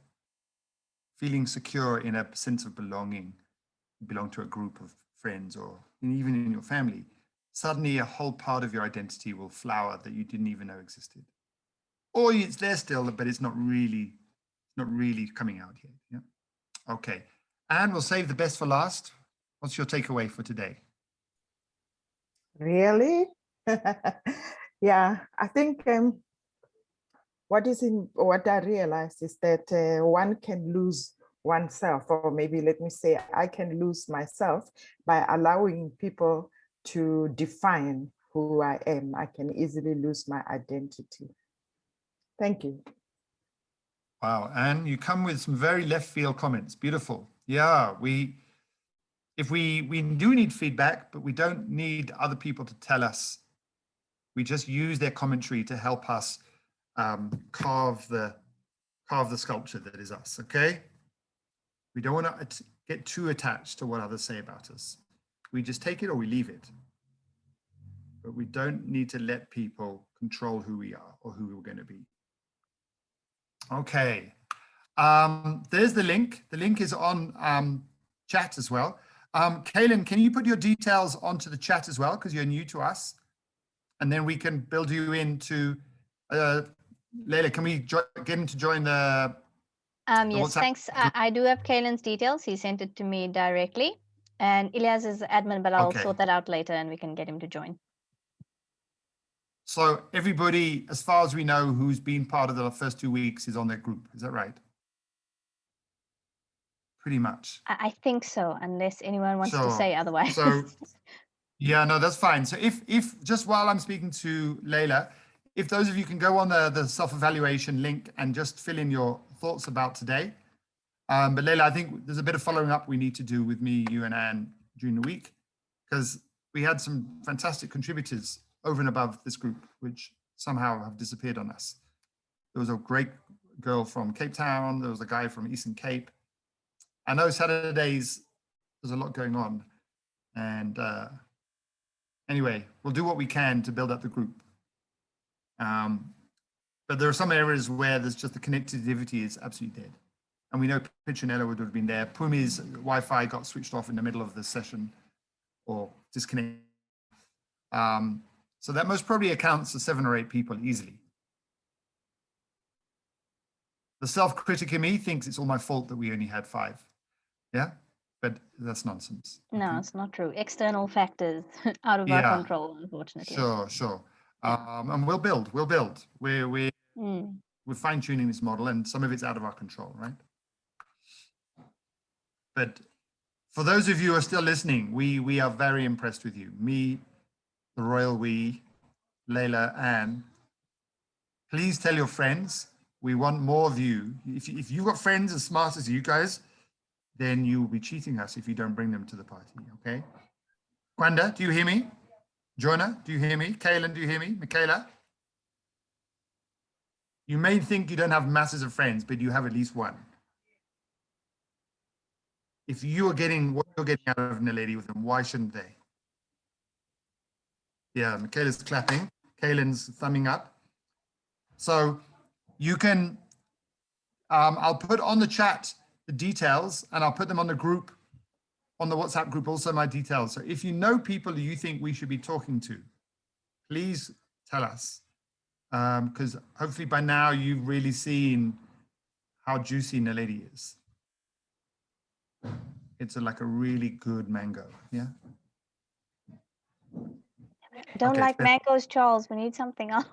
Feeling secure in a sense of belonging, you belong to a group of friends or even in your family, suddenly a whole part of your identity will flower that you didn't even know existed. Or it's there still, but it's not really coming out yet. Yeah. Okay. And we'll save the best for last. What's your takeaway for today? Really? Yeah, I think what I realized is that one can lose oneself, or maybe let me say, I can lose myself by allowing people to define who I am. I can easily lose my identity. Thank you. Wow, Anne, you come with some very left field comments. Beautiful. Yeah, we do need feedback, but we don't need other people to tell us. We just use their commentary to help us carve the sculpture that is us. Okay. We don't want to get too attached to what others say about us. We just take it or we leave it. But we don't need to let people control who we are or who we're going to be. Okay. There's the link. The link is on chat as well. Kaylin, can you put your details onto the chat as well? Because you're new to us. And then we can build you into, Leila, can we get him to join the yes, WhatsApp? thanks. I do have Kaylin's details. He sent it to me directly. And Ilyas is admin, but I'll sort that out later and we can get him to join. So everybody, as far as we know, who's been part of the first 2 weeks is on that group. Is that right? Pretty much. I think so, unless anyone wants to say otherwise. So, yeah, no, that's fine. So if just while I'm speaking to Leila, if those of you can go on the self-evaluation link and just fill in your thoughts about today. But Leila, I think there's a bit of following up we need to do with me, you and Anne during the week, because we had some fantastic contributors over and above this group, which somehow have disappeared on us. There was a great girl from Cape Town. There was a guy from Eastern Cape. I know Saturdays, there's a lot going on. And anyway, we'll do what we can to build up the group. But there are some areas where there's just the connectivity is absolutely dead. And we know Petronella would have been there. Pumi's Wi-Fi got switched off in the middle of the session or disconnected. So that most probably accounts for 7 or 8 people easily. The self-critic in me thinks it's all my fault that we only had 5. Yeah, but that's nonsense. No, it's not true. External factors out of our control, unfortunately. Sure. And we'll build. We're fine-tuning this model, and some of it's out of our control, right? But For those of you who are still listening, we are very impressed with you. Me, the royal we, Layla, Anne. Please tell your friends. We want more of you. If you've got friends as smart as you guys, then you will be cheating us if you don't bring them to the party, okay? Kwanda, do you hear me? Jonah, do you hear me? Kaylin, do you hear me? Michaela? You may think you don't have masses of friends, but you have at least one. If you are getting what you're getting out of NALEDI with them, why shouldn't they? Yeah, Michaela's clapping. Kaylin's thumbing up. So you can, I'll put on the chat the details, and I'll put them on the group, on the WhatsApp group, also my details. So if you know people who you think we should be talking to, please tell us. Because hopefully by now you've really seen how juicy NALEDI is. It's like a really good mango, yeah? Don't Okay, like fair. mangoes, Charles. We need something else.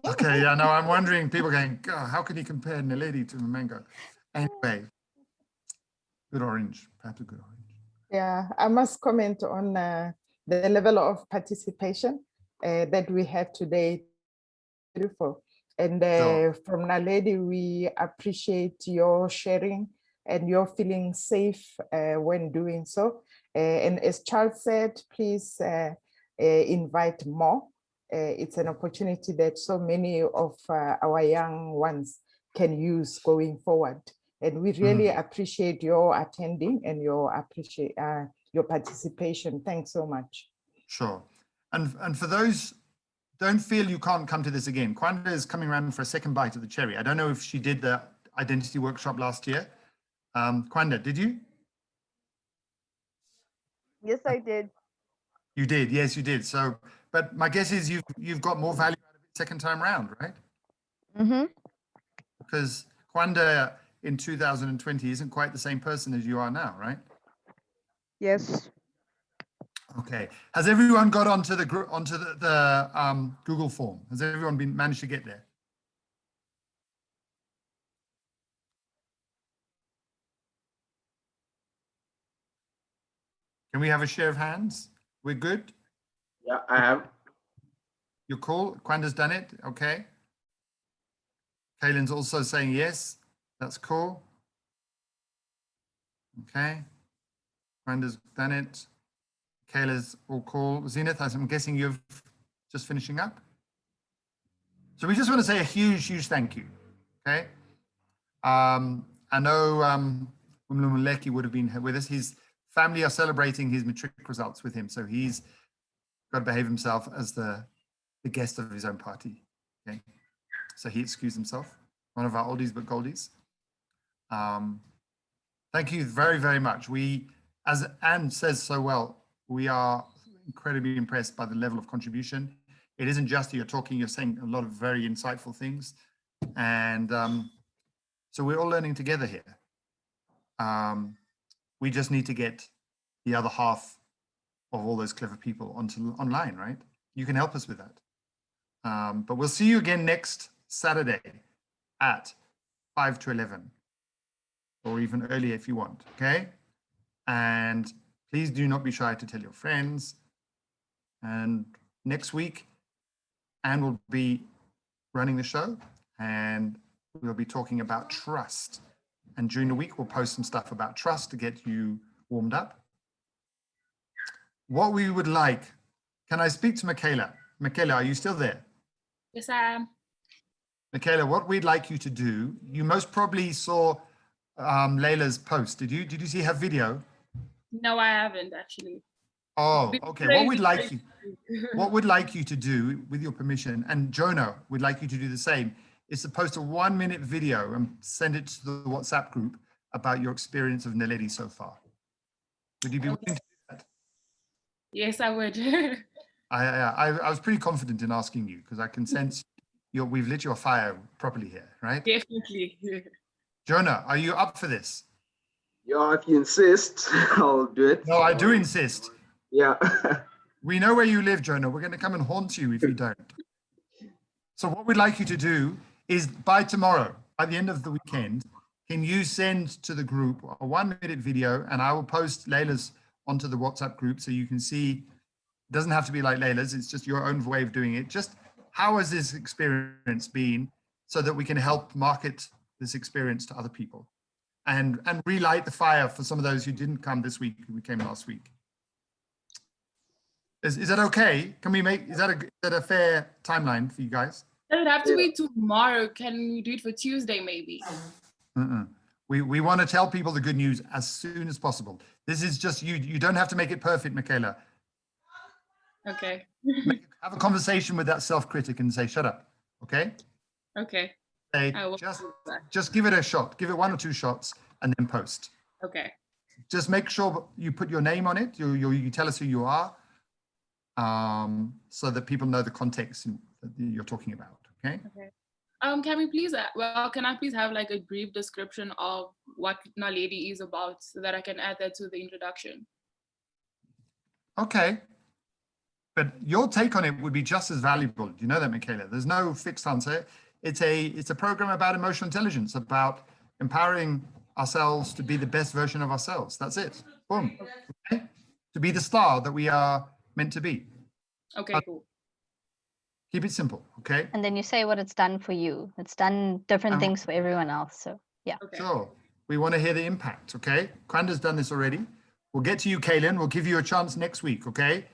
Okay, yeah, no, I'm wondering, people going, God, how can you compare NALEDI to a mango? Anyway, good orange, perhaps a good orange. Yeah, I must comment on the level of participation that we have today. Beautiful. And Sure. from NALEDI, we appreciate your sharing and your feeling safe when doing so. And as Charles said, please invite more. It's an opportunity that so many of our young ones can use going forward. And we really appreciate your attending and your participation. Thanks so much. Sure. And for those, don't feel you can't come to this again. Kwanda is coming around for a second bite of the cherry. I don't know if she did the identity workshop last year. Kwanda, did you? Yes, I did. You did, yes, you did. So, but my guess is you've got more value out of it second time round, right? Mm-hmm. Because Kwanda in 2020 isn't quite the same person as you are now, right? Yes. Okay. Has everyone got onto the Google form? Has everyone managed to get there? Can we have a share of hands? We're good? Yeah, I have. You're cool? Kwanda's done it? Okay. Kaylin's also saying yes. That's cool. Okay. Kwanda's done it. Kayla's all cool. Zenith, I'm guessing you're just finishing up. So we just want to say a huge, huge thank you. Okay. I know Umlumuleki would have been with us. His family are celebrating his matric results with him. So he's got to behave himself as the guest of his own party. Okay. So he excused himself. One of our oldies but goldies. Thank you very, very much. We, as Anne says so well, we are incredibly impressed by the level of contribution. It isn't just you're talking, you're saying a lot of very insightful things. And so we're all learning together here. We just need to get the other half of all those clever people onto online, right? You can help us with that. But we'll see you again next Saturday at 5 to 11, or even earlier if you want, okay? And please do not be shy to tell your friends. And next week, Anne will be running the show, and we'll be talking about trust. And during the week, we'll post some stuff about trust to get you warmed up. What we would like, can I speak to Michaela? Michaela, are you still there? Yes, I am. Michaela, what we'd like you to do, you most probably saw Layla's post. Did you see her video? No, I haven't actually. Oh, It's okay. crazy, What we'd like you to do, with your permission, and Jonah would like you to do the same, is to post a 1-minute video and send it to the WhatsApp group about your experience of NALEDI so far. Would you be willing to do that? Yes, I would. I was pretty confident in asking you because I can sense we've lit your fire properly here, right? Definitely. Jonah, are you up for this? Yeah, if you insist, I'll do it. No, I do insist. Yeah. We know where you live, Jonah. We're going to come and haunt you if you don't. So what we'd like you to do is by tomorrow, by the end of the weekend, can you send to the group a 1-minute video, and I will post Layla's onto the WhatsApp group so you can see. It doesn't have to be like Layla's, it's just your own way of doing it. Just how has this experience been, so that we can help market this experience to other people and relight the fire for some of those who didn't come this week, who came last week. Is that okay? Can we make, is that a fair timeline for you guys? Does it have to be tomorrow? Can we do it for Tuesday maybe? We want to tell people the good news as soon as possible. This is just you don't have to make it perfect, Michaela. Okay. Have a conversation with that self-critic and say, shut up, okay? Okay. Say, I will just give it a shot. Give it 1 or 2 shots and then post. Okay. Just make sure you put your name on it. You tell us who you are, so that people know the context that you're talking about, okay? Okay. Can we please, can I please have like a brief description of what NALEDI is about so that I can add that to the introduction? Okay. But your take on it would be just as valuable. Do you know that, Michaela? There's no fixed answer. It's a program about emotional intelligence, about empowering ourselves to be the best version of ourselves. That's it. Boom. Okay? To be the star that we are meant to be. Okay, cool. Keep it simple, okay? And then you say what it's done for you. It's done different things for everyone else. So yeah. Okay. Sure. We want to hear the impact, okay? Kwanda's done this already. We'll get to you, Kaylin. We'll give you a chance next week, okay?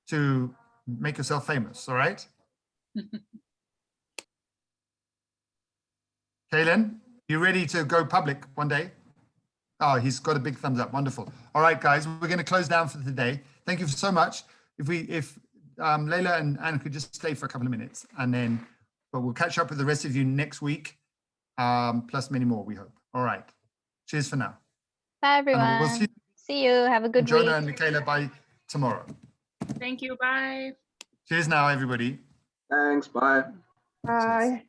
To make yourself famous, all right? Kaylin, you ready to go public one day? Oh, he's got a big thumbs up. Wonderful. All right, guys, we're going to close down for today. Thank you so much. If Layla and Anne could just stay for a couple of minutes, and then, but we'll catch up with the rest of you next week, plus many more, we hope. All right. Cheers for now. Bye, everyone. We'll see you. Have a good week. Jonah and Michaela by tomorrow. Thank you. Bye. Cheers now, everybody. Thanks. Bye. Bye.